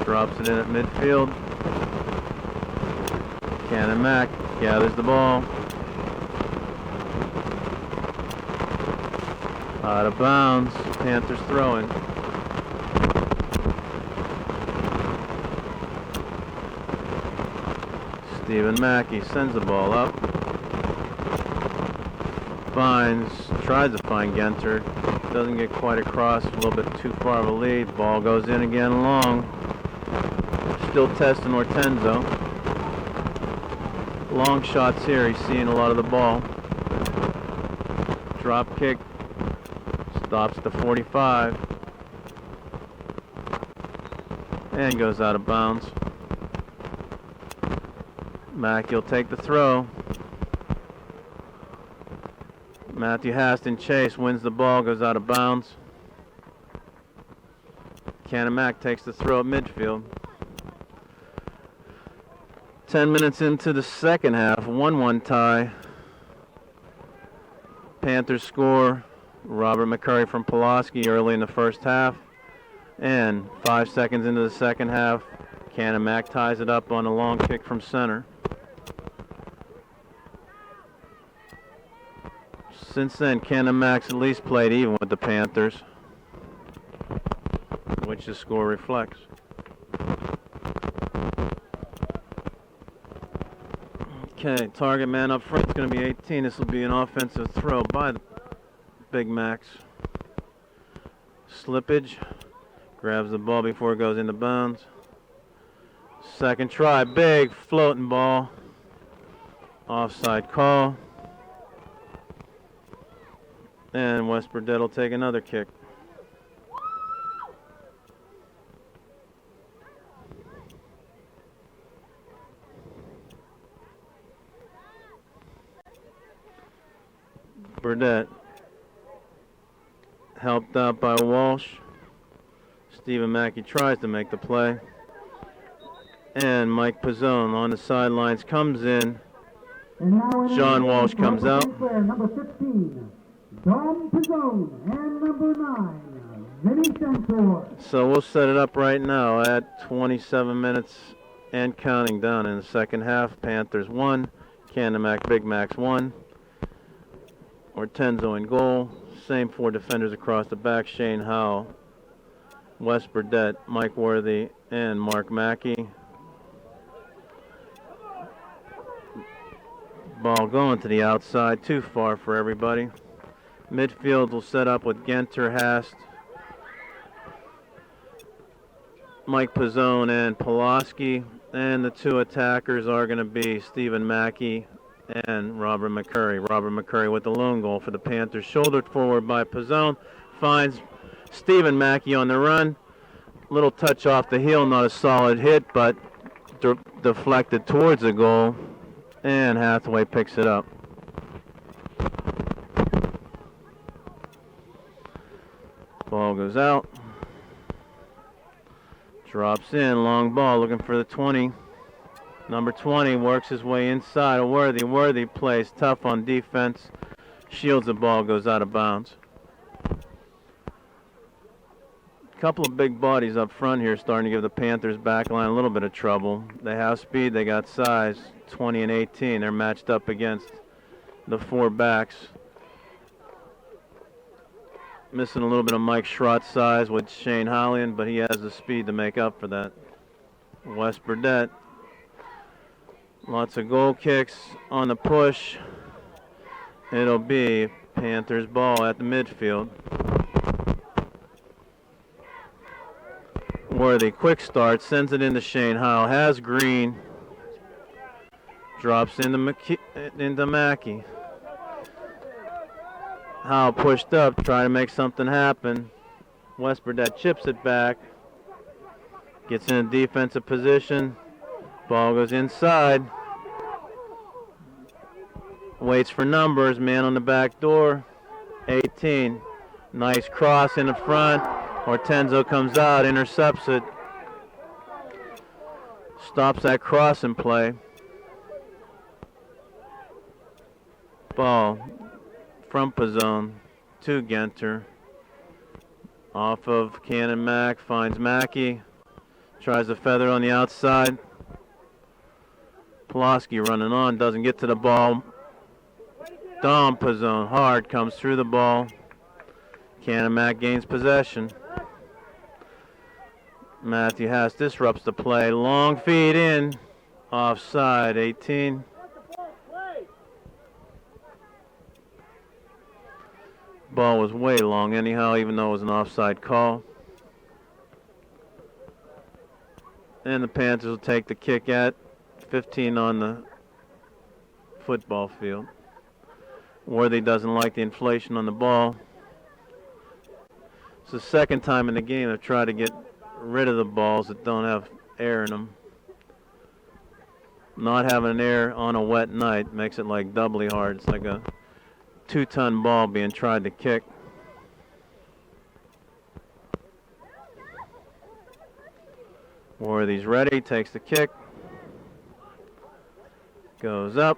Drops it in at midfield. Canon-Mac gathers the ball. Out of bounds. Panthers throwing. Stephen Mackey sends the ball up. tries to find Genter. Doesn't get quite across, a little bit too far of a lead. Ball goes in again long. Still testing Ortenzo. Long shots here, he's seeing a lot of the ball. Drop kick, stops to 45. And goes out of bounds. Mackey will take the throw. Matthew Haston Chase wins the ball, goes out of bounds. Canon-Mac takes the throw at midfield. 10 minutes into the second half, 1-1 tie. Panthers score. Robert McCurry from Pulaski early in the first half. And 5 seconds into the second half, Canon-Mac ties it up on a long kick from center. Since then, Canon-Mac's at least played even with the Panthers, which the score reflects. Okay, target man up front is going to be 18. This will be an offensive throw by the Big Macs. Slippage. Grabs the ball before it goes into bounds. Second try, big floating ball. Offside call. And West Burdett will take another kick. Burdett helped out by Walsh. Stephen Mackey tries to make the play. And Mike Pizzone on the sidelines comes in. John Walsh comes out. Number 15, Dom Pizzone, and number 9, Vinny Santor. So we'll set it up right now at 27 minutes and counting down in the second half. Panthers 1, Canon-Mac Big Macs 1. Ortenzo in goal. Same 4 defenders across the back. Shane Howell, Wes Burdett, Mike Worthy, and Mark Mackey. Ball going to the outside, too far for everybody. Midfield will set up with Genter, Hast, Mike Pizzone, and Pulaski. And the 2 attackers are going to be Stephen Mackey and Robert McCurry. Robert McCurry with the lone goal for the Panthers. Shouldered forward by Pizzone. Finds Stephen Mackey on the run. Little touch off the heel, not a solid hit, but deflected towards the goal. And Hathaway picks it up. Ball goes out. Drops in, long ball, looking for the 20. Number 20 works his way inside. Worthy. Worthy plays tough on defense. Shields the ball, goes out of bounds. A couple of big bodies up front here starting to give the Panthers back line a little bit of trouble. They have speed, they got size. 20 and 18. They're matched up against the 4 backs. Missing a little bit of Mike Schrott's size with Shane Hollian, but he has the speed to make up for that. Wes Burdett. Lots of goal kicks on the push. It'll be Panthers ball at the midfield. Worthy, quick start, sends it into Shane Howell. Has Green. Drops into Mackey. Howell pushed up, trying to make something happen. Wes Burdett chips it back. Gets in a defensive position. Ball goes inside. Waits for numbers. Man on the back door. 18. Nice cross in the front. Ortenzo comes out, intercepts it. Stops that cross in play. Ball from Pizzone to Genter. Off of Canon-Mac, finds Mackey. Tries to feather on the outside. Pulaski running on, doesn't get to the ball. Dom Pizzone, hard, comes through the ball. Canon-Mac gains possession. Matthew Haas disrupts the play. Long feed in. Offside, 18. ball was way long anyhow, even though it was an offside call. And the Panthers will take the kick at 15 on the football field. Worthy doesn't like the inflation on the ball. It's the second time in the game they've tried to get rid of the balls that don't have air in them. Not having air on a wet night makes it like doubly hard. It's like a 2-ton ball being tried to kick. Worthy's ready, takes the kick. Goes up.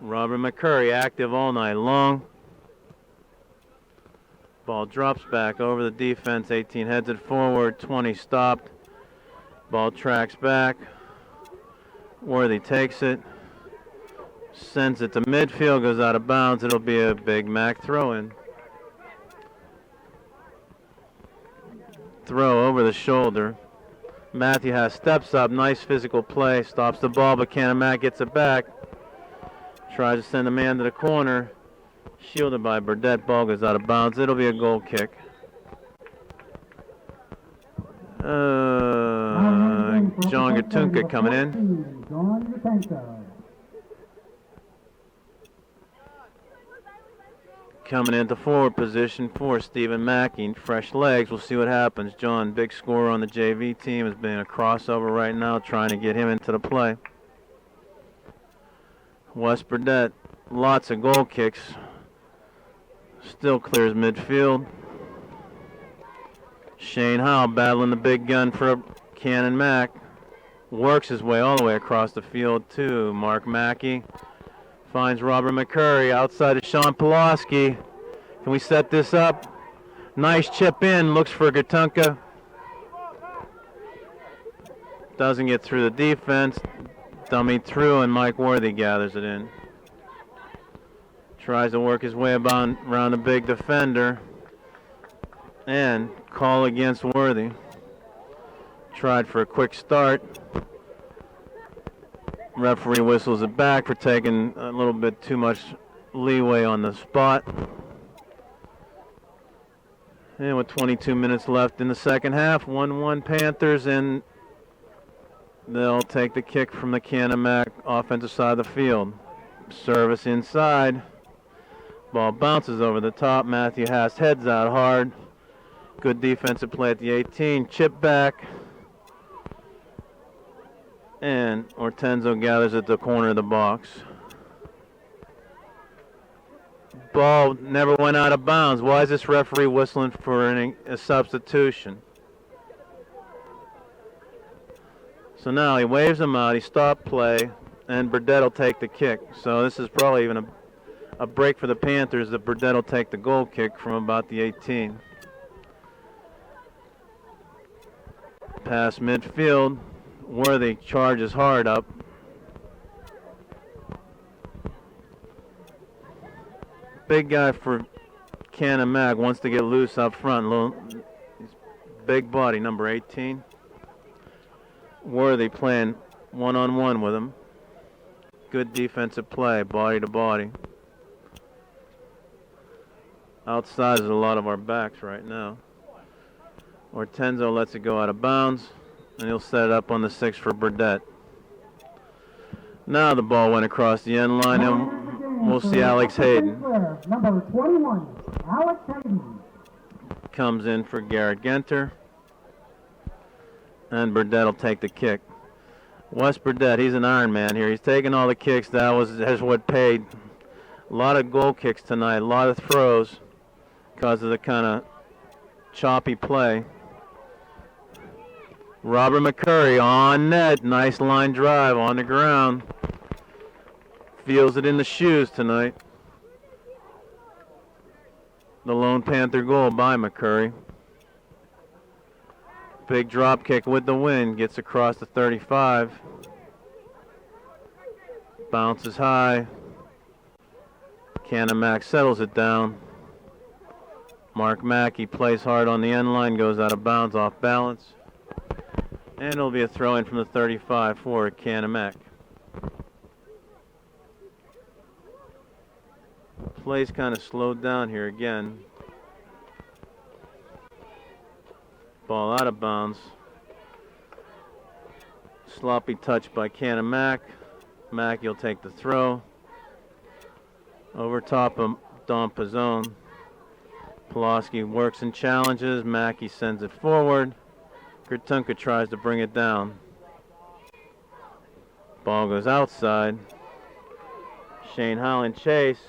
Robert McCurry active all night long. Ball drops back over the defense. 18 heads it forward. 20 stopped. Ball tracks back. Worthy takes it. Sends it to midfield. Goes out of bounds. It'll be a Big Mac throw-in. Throw over the shoulder. Matthew Haas steps up. Nice physical play. Stops the ball, but Canon-McMillan gets it back. Tries to send a man to the corner. Shielded by Burdett. Ball goes out of bounds. It'll be a goal kick. John Gatunka coming in. Coming into forward position for Stephen Mackey. Fresh legs. We'll see what happens. John, big scorer on the JV team, has been a crossover right now, trying to get him into the play. Wes Burdett, lots of goal kicks. Still clears midfield. Shane Howe battling the big gun for Canon-McMillan. Works his way all the way across the field to Mark Mackey. Finds Robert McCurry outside of Sean Pulaski. Can we set this up? Nice chip in. Looks for Gatunka. Doesn't get through the defense. Dummy through, and Mike Worthy gathers it in. Tries to work his way around the big defender. And call against Worthy. Tried for a quick start. Referee whistles it back for taking a little bit too much leeway on the spot. And with 22 minutes left in the second half, 1-1 Panthers, and they'll take the kick from the Canon-McMillan offensive side of the field. Service inside. Ball bounces over the top. Matthew Haas heads out hard. Good defensive play at the 18. Chip back. And Ortenzo gathers at the corner of the box. Ball never went out of bounds. Why is this referee whistling for a substitution? So now he waves him out. He stopped play, and Burdett will take the kick. So this is probably even a break for the Panthers, that Burdett will take the goal kick from about the 18. Pass midfield. Worthy charges hard up. Big guy for Canon-McMillan wants to get loose up front. Big body, number 18. Worthy playing one-on-one with him. Good defensive play, body to body. Outside is a lot of our backs right now. Ortenzo lets it go out of bounds, and he'll set it up on the 6 for Burdett. Now the ball went across the end line, and we'll see Alex Hayden. Number 21, Alex Hayden. Comes in for Garrett Genter. And Burdett will take the kick. Wes Burdett, he's an Iron Man here. He's taking all the kicks. That's what paid. A lot of goal kicks tonight, a lot of throws because of the kind of choppy play. Robert McCurry on net. Nice line drive on the ground. Feels it in the shoes tonight. The lone Panther goal by McCurry. Big drop kick with the wind. Gets across the 35. Bounces high. Canon-McMillan settles it down. Mark Mackey plays hard on the end line. Goes out of bounds off balance. And it'll be a throw-in from the 35 for Canon-McMillan. Play's kind of slowed down here again. Ball out of bounds. Sloppy touch by Canon-Mac. Mackey will take the throw. Over top of Don Pizzone. Pulaski works and challenges. Mackey sends it forward. Gratunka tries to bring it down. Ball goes outside. Shane Holland chase.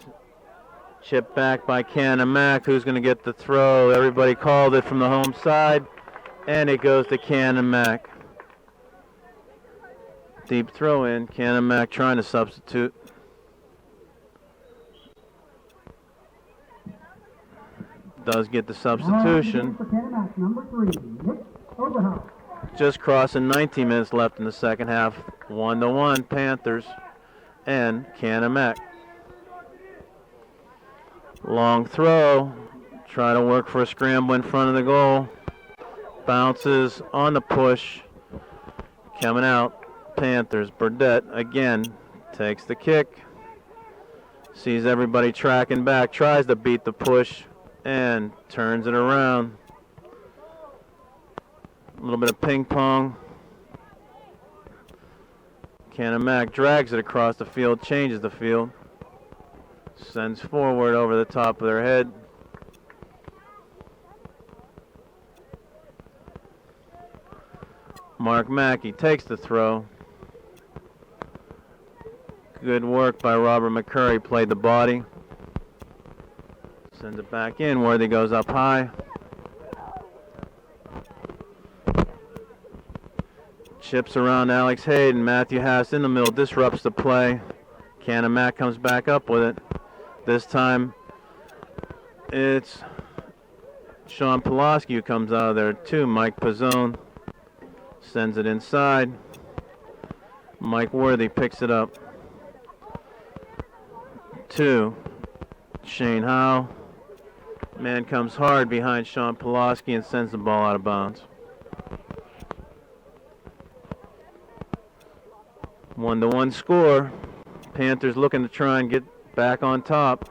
Chip back by Canon-Mac. Who's going to get the throw? Everybody called it from the home side. And it goes to Canon-Mac. Deep throw in. Canon-Mac trying to substitute. Does get the substitution. Number 3, Nick Overhouse. Just crossing 19 minutes left in the second half. 1-1 Panthers and Canon-Mac. Long throw. Try to work for a scramble in front of the goal. Bounces on the push. Coming out. Panthers. Burdette again takes the kick. Sees everybody tracking back. Tries to beat the push. And turns it around. A little bit of ping pong. Canon-Mac drags it across the field, changes the field. Sends forward over the top of their head. Mark Mackey takes the throw. Good work by Robert McCurry, played the body. Sends it back in. Worthy goes up high. Chips around Alex Hayden. Matthew Haas in the middle. Disrupts the play. Canon-Mac comes back up with it. This time it's Sean Pulaski who comes out of there too. Mike Pizzone sends it inside. Mike Worthy picks it up. 2. Shane Howe. Man comes hard behind Sean Pulaski and sends the ball out of bounds. 1-1 score. Panthers looking to try and get back on top.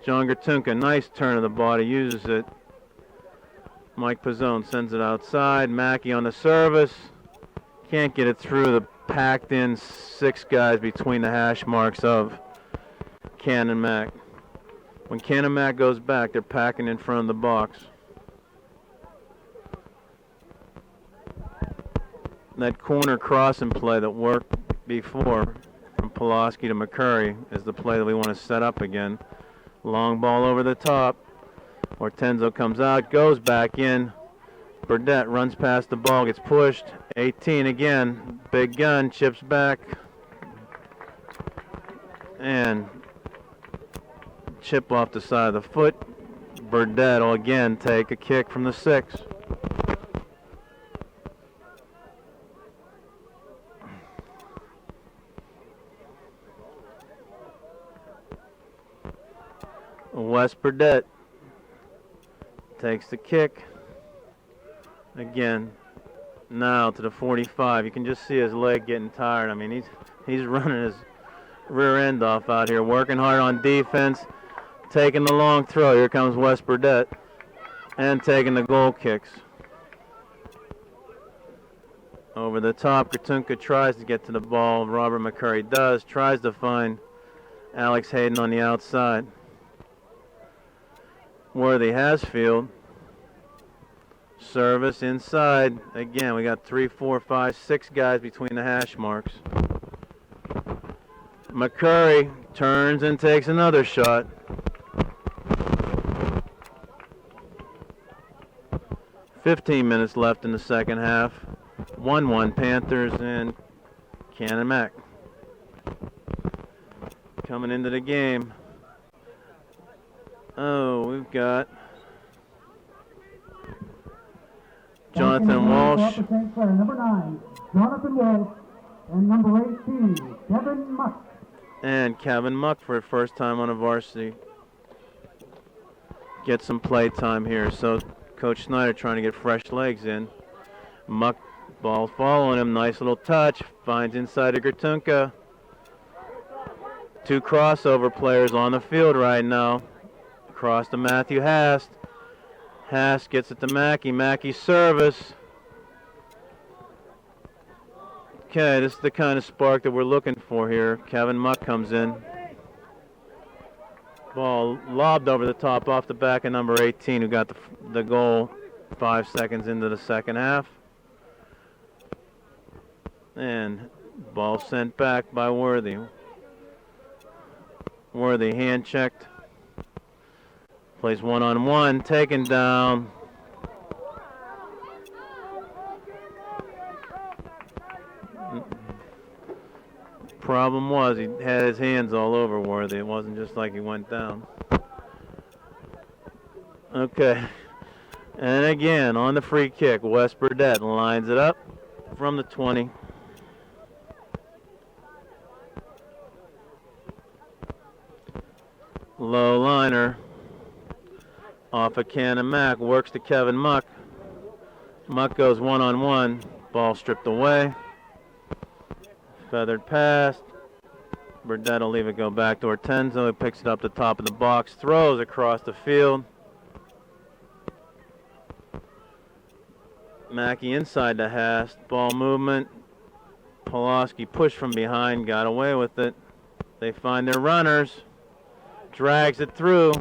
John Gratunka, nice turn of the body, uses it. Mike Pizzone sends it outside. Mackey on the service. Can't get it through the packed in 6 guys between the hash marks of Canon-Mac. When Canon-Mac goes back, they're packing in front of the box. That corner crossing play that worked before from Pulaski to McCurry is the play that we want to set up again. Long ball over the top. Hortenzo comes out, goes back in. Burdette runs past the ball, gets pushed. 18 again. Big gun, chips back. And chip off the side of the foot. Burdette will again take a kick from the 6. Wes Burdette takes the kick. Again, now to the 45. You can just see his leg getting tired. I mean, he's running his rear end off out here, working hard on defense. Taking the long throw. Here comes Wes Burdette. And taking the goal kicks. Over the top, Gratunka tries to get to the ball. Robert McCurry does. Tries to find Alex Hayden on the outside. Worthy has field. Service inside. Again, we got 3, 4, 5, 6 guys between the hash marks. McCurry turns and takes another shot. 15 minutes left in the second half. 1-1 Panthers and Canon-Mac. Coming into the game. Oh, we've got Jonathan Walsh. Number 9, Jonathan Walsh. And number 18, Kevin Muck. And Kevin Muck for the first time on a varsity. Get some play time here. So Coach Snyder trying to get fresh legs in. Muck, ball following him. Nice little touch. Finds inside of Gratunka. 2 crossover players on the field right now. across to Matthew Hast. Hast gets it to Mackey. Mackey service. Okay, this is the kind of spark that we're looking for here. Kevin Muck comes in. Ball lobbed over the top off the back of number 18, who got the goal 5 seconds into the second half. And ball sent back by Worthy. Worthy hand checked. Plays one-on-one, taken down. Problem was he had his hands all over Worthy. It wasn't just like he went down. Okay. And again, on the free kick, Wes Burdett lines it up from the 20. Low liner off of Canon-Mac, works to Kevin Muck. Muck goes one-on-one, ball stripped away. Feathered past. Burdett will leave it go back to Ortenzo. He picks it up the top of the box, throws across the field. Mackey inside the Hast. Ball movement. Pulaski pushed from behind, got away with it. They find their runners. Drags it through.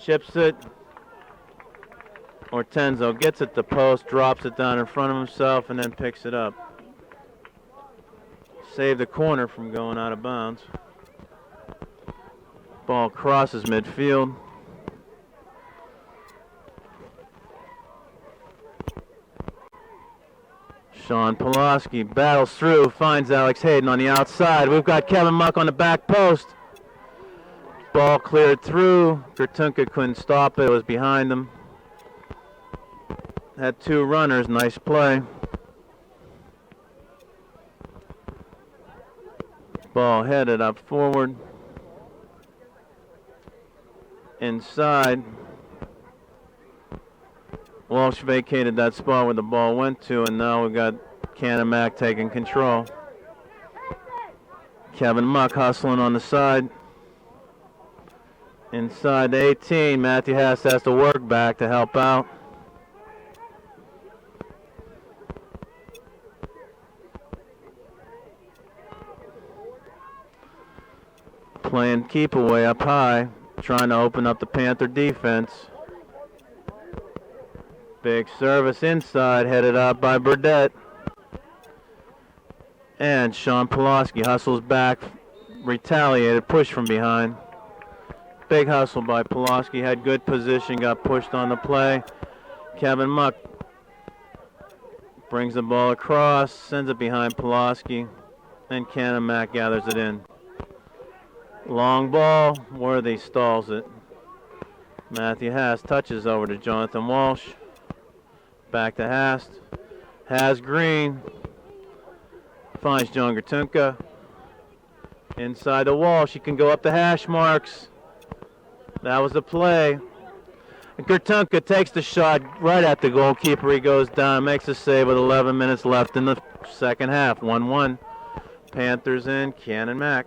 Chips it. Ortenzo gets it to post, drops it down in front of himself, and then picks it up. Save the corner from going out of bounds. Ball crosses midfield. Sean Pulaski battles through, finds Alex Hayden on the outside. We've got Kevin Muck on the back post. Ball cleared through. Gertunka couldn't stop it. It was behind him. Had two runners. Nice play. Ball headed up forward. Inside. Walsh vacated that spot where the ball went to, and now we've got Canon-Mac taking control. Kevin Muck hustling on the side. Inside the 18, Matthew Hast has to work back to help out. Playing keep away up high, trying to open up the Panther defense. Big service inside, headed out by Burdett. And Sean Pulaski hustles back, retaliated, pushed from behind. Big hustle by Pulaski, had good position, got pushed on the play. Kevin Muck brings the ball across, sends it behind Pulaski, and Canon-Mac gathers it in. Long ball, Worthy stalls it. Matthew Hast touches over to Jonathan Walsh. Back to Hast. Has Green. Finds John Gertunka. Inside the Walsh, he can go up the hash marks. That was the play. And Gertunka takes the shot right at the goalkeeper. He goes down, makes a save with 11 minutes left in the second half. 1-1. Panthers in, Canon-Mac.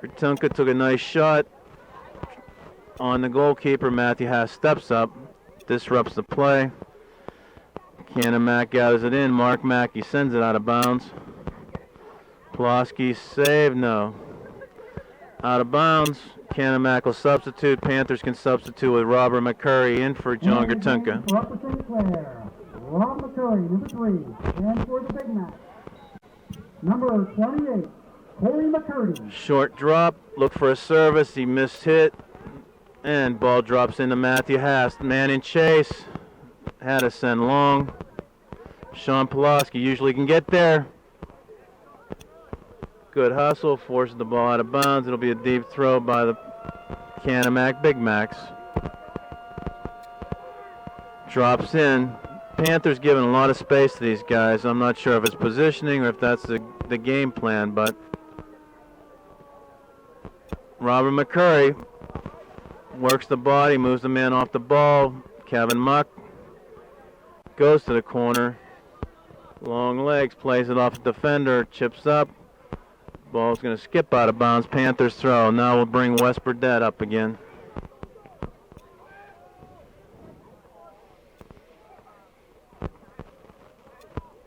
Gertunka took a nice shot on the goalkeeper. Matthew Hast steps up, disrupts the play. Canon-Mac gathers it in. Mark Mackey sends it out of bounds. Pulaski save, no. Out of bounds. Canon-Mac will substitute. Panthers can substitute with Robert McCurry in for John Gertunka. Rob McCurry, number 3, and for the Big Mac, number 28, Corey McCurdy. Short drop, look for a service, he missed hit, and ball drops into Matthew Hast. Man in chase, had to send long. Sean Pulaski usually can get there. Good hustle, forces the ball out of bounds. It'll be a deep throw by the Canon-Mac Big Macs. Drops in. Panthers giving a lot of space to these guys. I'm not sure if it's positioning or if that's the game plan, but Robert McCurry works the body, moves the man off the ball. Kevin Muck goes to the corner. Long legs, plays it off the defender, chips up. Ball's going to skip out of bounds. Panthers throw. Now we'll bring West Burdett up again.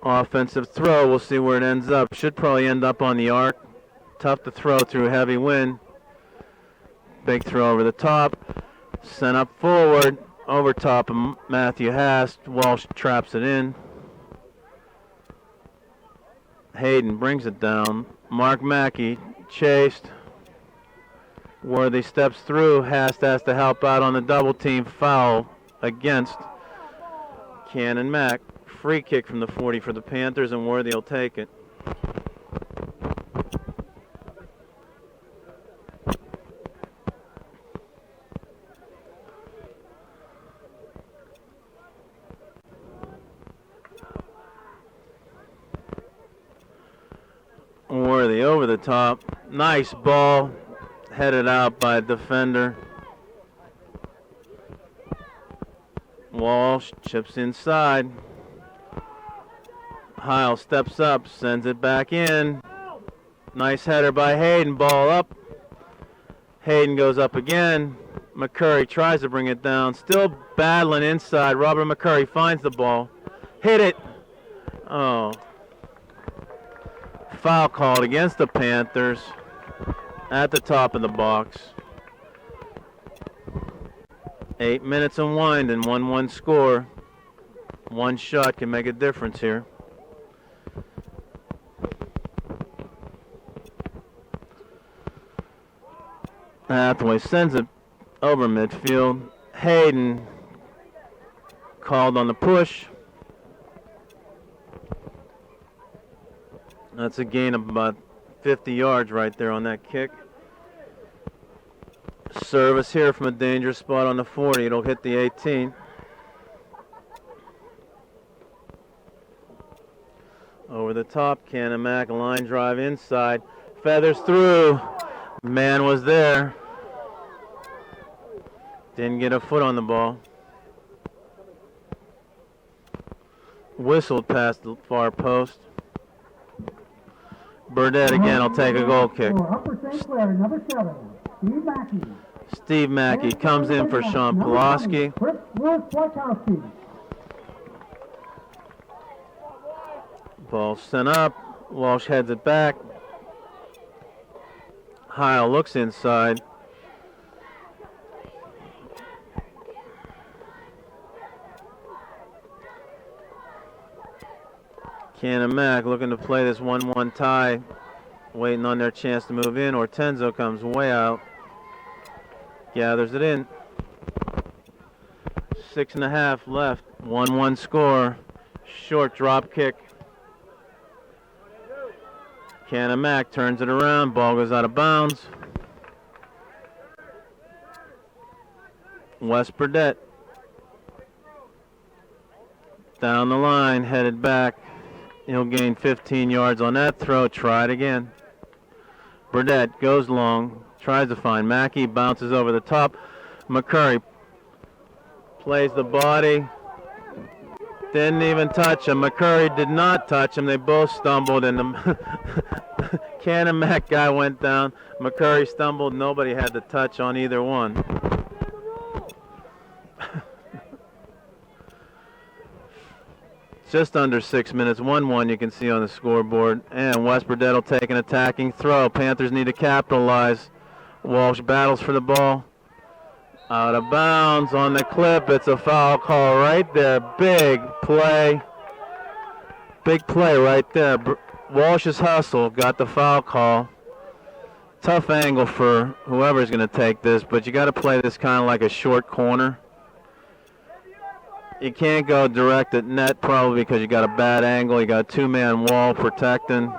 Offensive throw. We'll see where it ends up. Should probably end up on the arc. Tough to throw through heavy wind. Big throw over the top. Sent up forward. Over top of Matthew Hast. Walsh traps it in. Hayden brings it down. Mark Mackey chased. Worthy steps through. Hast has to help out on the double team foul against Canon-Mac. Free kick from the 40 for the Panthers, and Worthy will take it. Worthy over the top. Nice ball. Headed out by a defender. Walsh chips inside. Heil steps up, sends it back in. Nice header by Hayden. Ball up. Hayden goes up again. McCurry tries to bring it down. Still battling inside. Robert McCurry finds the ball. Hit it. Oh. Foul called against the Panthers at the top of the box. 8 minutes and winding, 1-1 score. One shot can make a difference here. Hathaway sends it over midfield. Hayden called on the push. That's a gain of about 50 yards right there on that kick. Service here from a dangerous spot on the 40. It'll hit the 18. Over the top, Canon-Mac, line drive inside. Feathers through. Man was there. Didn't get a foot on the ball. Whistled past the far post. Burdett again will take a goal kick. Upper St. Clair, number 7, Steve Mackey. Steve Mackey comes in for Sean Pulaski. Chris Wojciechowski. Ball sent up. Walsh heads it back. Heil looks inside. Canon-Mac looking to play this 1-1 tie, waiting on their chance to move in. Ortenzo comes way out, gathers it in. 6.5 left, 1-1 score. Short drop kick. Canon-Mac turns it around, ball goes out of bounds. West Burdett down the line, headed back. He'll gain 15 yards on that throw. Try it again. Burdett goes long, tries to find Mackey, bounces over the top. McCurry plays the body. Didn't even touch him. McCurry did not touch him. They both stumbled, and the Canon-Mac guy went down. McCurry stumbled. Nobody had the touch on either one. Just under 6 minutes, 1-1 you can see on the scoreboard. And West Burdett will take an attacking throw. Panthers need to capitalize. Walsh battles for the ball. Out of bounds on the clip. It's a foul call right there. Big play. Big play right there. Walsh's hustle got the foul call. Tough angle for whoever's going to take this, but you got to play this kind of like a short corner. You can't go direct at net probably because you got a bad angle. You got a two-man wall protecting.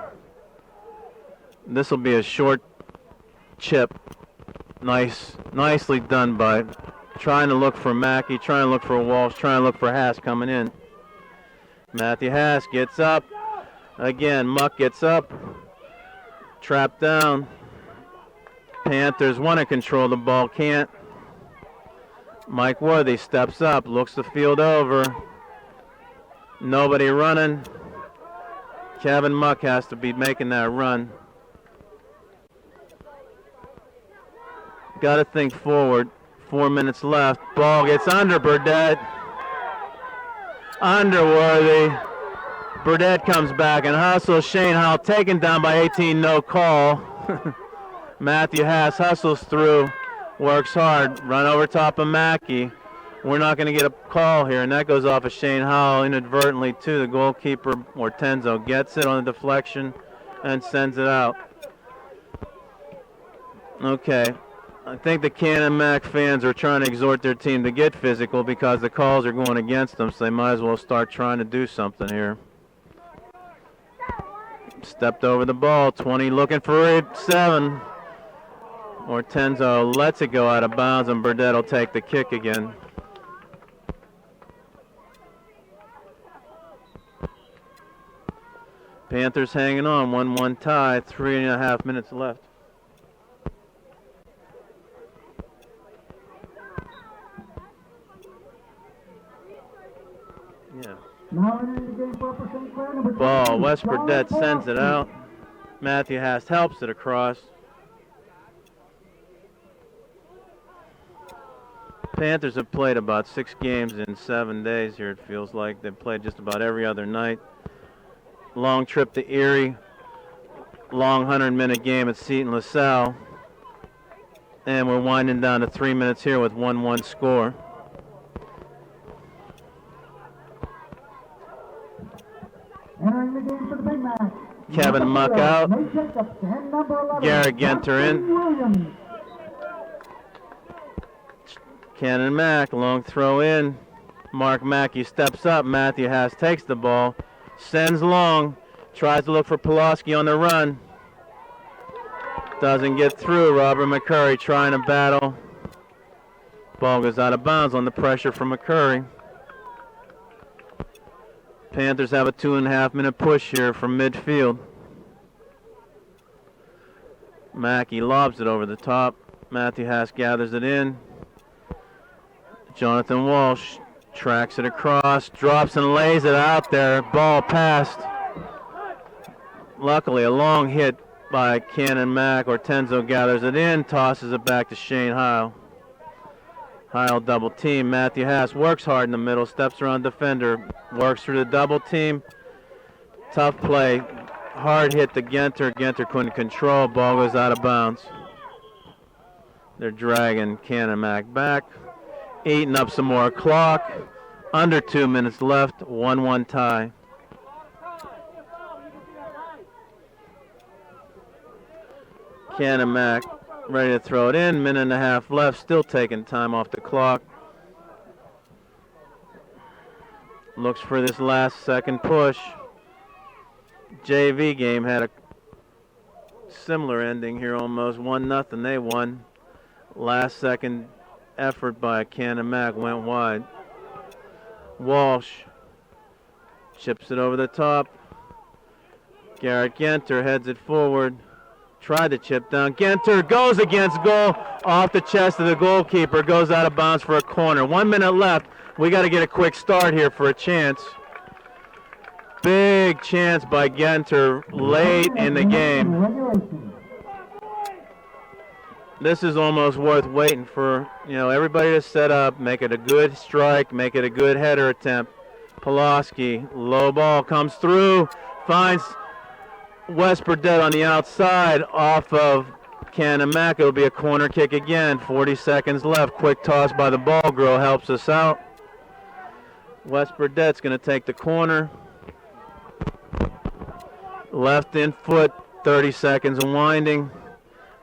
This will be a short chip. Nicely done by trying to look for Mackey, trying to look for Walsh, trying to look for Haas coming in. Matthew Haas gets up. Again, Muck gets up. Trapped down. Panthers want to control the ball, can't. Mike Worthy steps up, looks the field over. Nobody running. Kevin Muck has to be making that run. Got to think forward. 4 minutes left. Ball gets under Burdett. Underworthy. Burdett comes back and hustles. Shane Howell taken down by 18, no call. Matthew Haas hustles through, works hard, run over top of Mackey. We're not going to get a call here, and that goes off of Shane Howell inadvertently too. The goalkeeper, Ortenzo, gets it on the deflection and sends it out. Okay. I think the Canon-Mac fans are trying to exhort their team to get physical because the calls are going against them, so they might as well start trying to do something here. Stepped over the ball, 20 looking for it, 7. Ortenzo lets it go out of bounds, and Burdett will take the kick again. Panthers hanging on, 1-1 tie, 3.5 minutes left. Yeah. Now entering the game for Upper St. Clair, number Ball, 20, West John Burdett sends it Pulaski. out. Matthew Hast helps it across. Panthers have played about 6 games in 7 days here, it feels like. They've played just about every other night. Long trip to Erie. Long 100-minute game at Seton LaSalle. And we're winding down to 3 minutes here with 1-1 score. Entering the game for the Big Mac. Kevin Number Muck 4, out. Nate Jacobs, and number 11, Garrett Genter in. Justin Williams. Canon-Mac, long throw in. Mark Mackey steps up. Matthew Haas takes the ball. Sends long. Tries to look for Pulaski on the run. Doesn't get through. Robert McCurry trying to battle. Ball goes out of bounds on the pressure from McCurry. Panthers have a 2.5-minute push here from midfield. Mackey lobs it over the top. Matthew Haas gathers it in. Jonathan Walsh tracks it across, drops and lays it out there. Ball passed. Luckily, a long hit by Canon-Mac. Ortenzo gathers it in, tosses it back to Shane Heil. Heil double team. Matthew Haas works hard in the middle, steps around defender, works through the double team. Tough play. Hard hit to Genter. Genter couldn't control. Ball goes out of bounds. They're dragging Canon-Mac back. Eating up some more clock. Under 2 minutes left. 1-1 tie. Canon-Mac ready to throw it in. 1.5 left. Still taking time off the clock. Looks for this last second push. JV game had a similar ending here almost. 1-0 they won. Last second effort by Canon-Mac went wide. Walsh chips it over the top. Garrett Genter heads it forward. Tried to chip down. Genter goes against goal. Off the chest of the goalkeeper. Goes out of bounds for a corner. 1 minute left. We got to get a quick start here for a chance. Big chance by Genter late in the game. Regulation. This is almost worth waiting for, everybody to set up, make it a good strike, make it a good header attempt. Pulaski, low ball comes through, finds West Burdett on the outside off of Canon-Mac. It'll be a corner kick again. 40 seconds left. Quick toss by the ball girl helps us out. West Burdett's going to take the corner. Left in foot, 30 seconds of winding.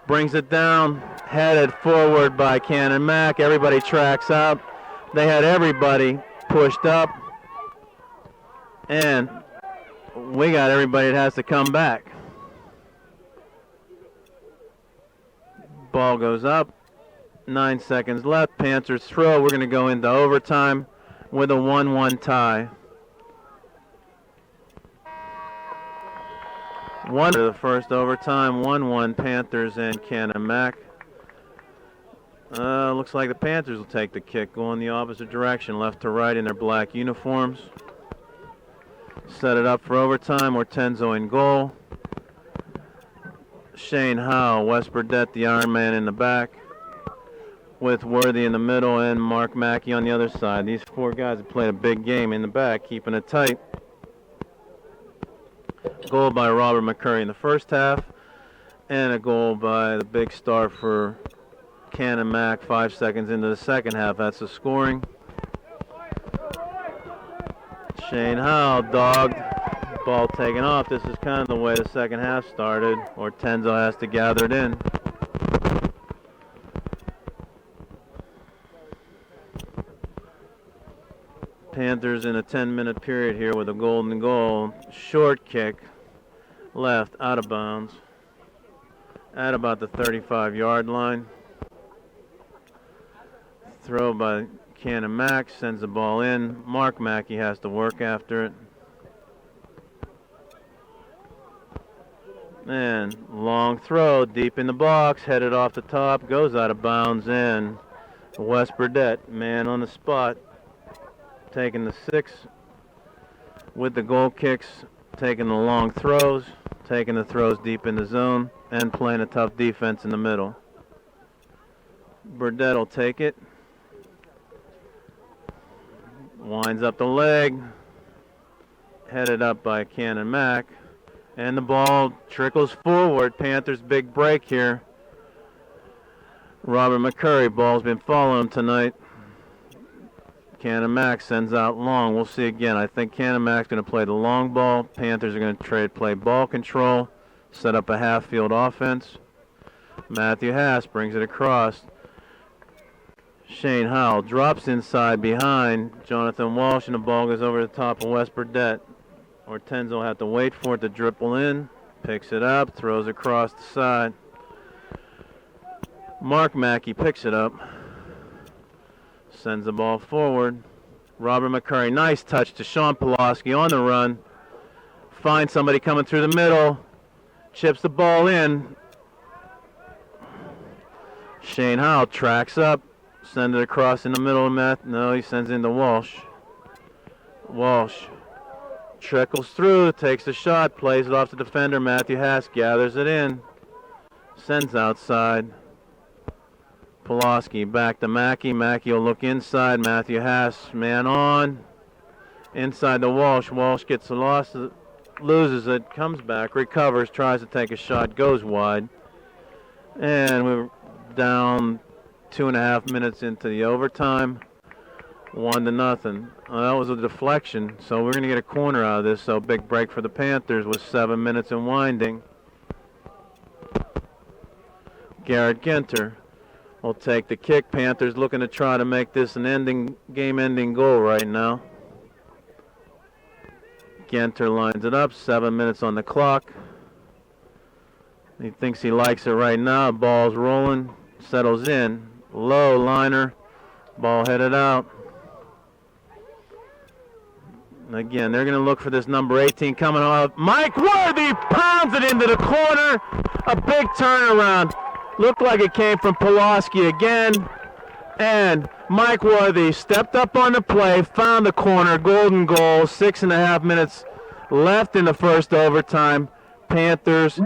Brings it down, headed forward by Canon-Mac. Everybody tracks out. They had everybody pushed up. And we got everybody that has to come back. Ball goes up. 9 seconds left. Panthers throw. We're going to go into overtime with a 1-1 tie. One of the first overtime, 1-1 Panthers and Canon-Mac. Looks like the Panthers will take the kick, going the opposite direction, left to right in their black uniforms. Set it up for overtime. Ortenzo in goal. Shane Howe, West Burdett, the Iron Man in the back. with Worthy in the middle and Mark Mackey on the other side. These four guys have played a big game in the back, keeping it tight. Goal by Robert McCurry in the first half, and a goal by the big star for Canon-Mac 5 seconds into the second half. That's the scoring. Shane Howell dogged. Ball taken off. This is kind of the way the second half started. Ortenzo has to gather it in. Panthers in a 10-minute period here with a golden goal. Short kick, left, out of bounds, at about the 35-yard line. Throw by Canon-Mac, sends the ball in. Mark Mackey has to work after it. And long throw, deep in the box, headed off the top, goes out of bounds, and Wes Burdett, man on the spot, taking the 6 with the goal kicks, taking the long throws, taking the throws deep in the zone, and playing a tough defense in the middle. Burdett will take it. Winds up the leg. Headed up by Canon-Mac. And the ball trickles forward. Panthers big break here. Robert McCurry, ball's been following him tonight. Canon-Mac sends out long. We'll see again. I think Canon-Mac's going to play the long ball. Panthers are going to play ball control, set up a half-field offense. Matthew Haas brings it across. Shane Howell drops inside behind Jonathan Walsh, and the ball goes over the top of Wes Burdett. Ortenzo will have to wait for it to dribble in. Picks it up, throws across the side. Mark Mackey picks it up. Sends the ball forward. Robert McCurry, nice touch to Sean Pulaski on the run. Finds somebody coming through the middle. Chips the ball in. Shane Howell tracks up. Sends it across in the middle of Matt. No, he sends it into Walsh. Walsh trickles through, takes a shot, plays it off the defender. Matthew Haas gathers it in. Sends outside. Pulaski back to Mackey. Mackey will look inside. Matthew Haas, man on. Inside the Walsh. Walsh gets lost, loses it, comes back, recovers, tries to take a shot, goes wide. And we're down 2.5 minutes into the overtime. 1-0. That was a deflection, so we're going to get a corner out of this. So big break for the Panthers with 7 minutes and winding. Garrett Ginter will take the kick. Panthers looking to try to make this an game-ending goal right now. Ginter lines it up. 7 minutes on the clock. He thinks he likes it right now. Ball's rolling. Settles in. Low liner. Ball headed out. Again, they're going to look for this number 18 coming off. Mike Worthy pounds it into the corner. A big turnaround. Looked like it came from Pulaski again. And Mike Worthy stepped up on the play, found the corner, golden goal. 6.5 minutes left in the first overtime. Panthers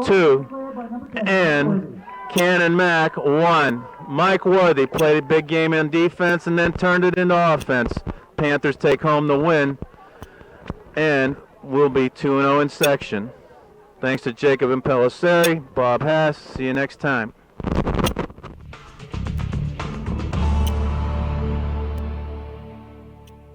2 and Canon-Mac 1. Mike Worthy played a big game in defense and then turned it into offense. Panthers take home the win and will be 2-0 in section. Thanks to Jacob and Pelisseri, Bob Haas. See you next time.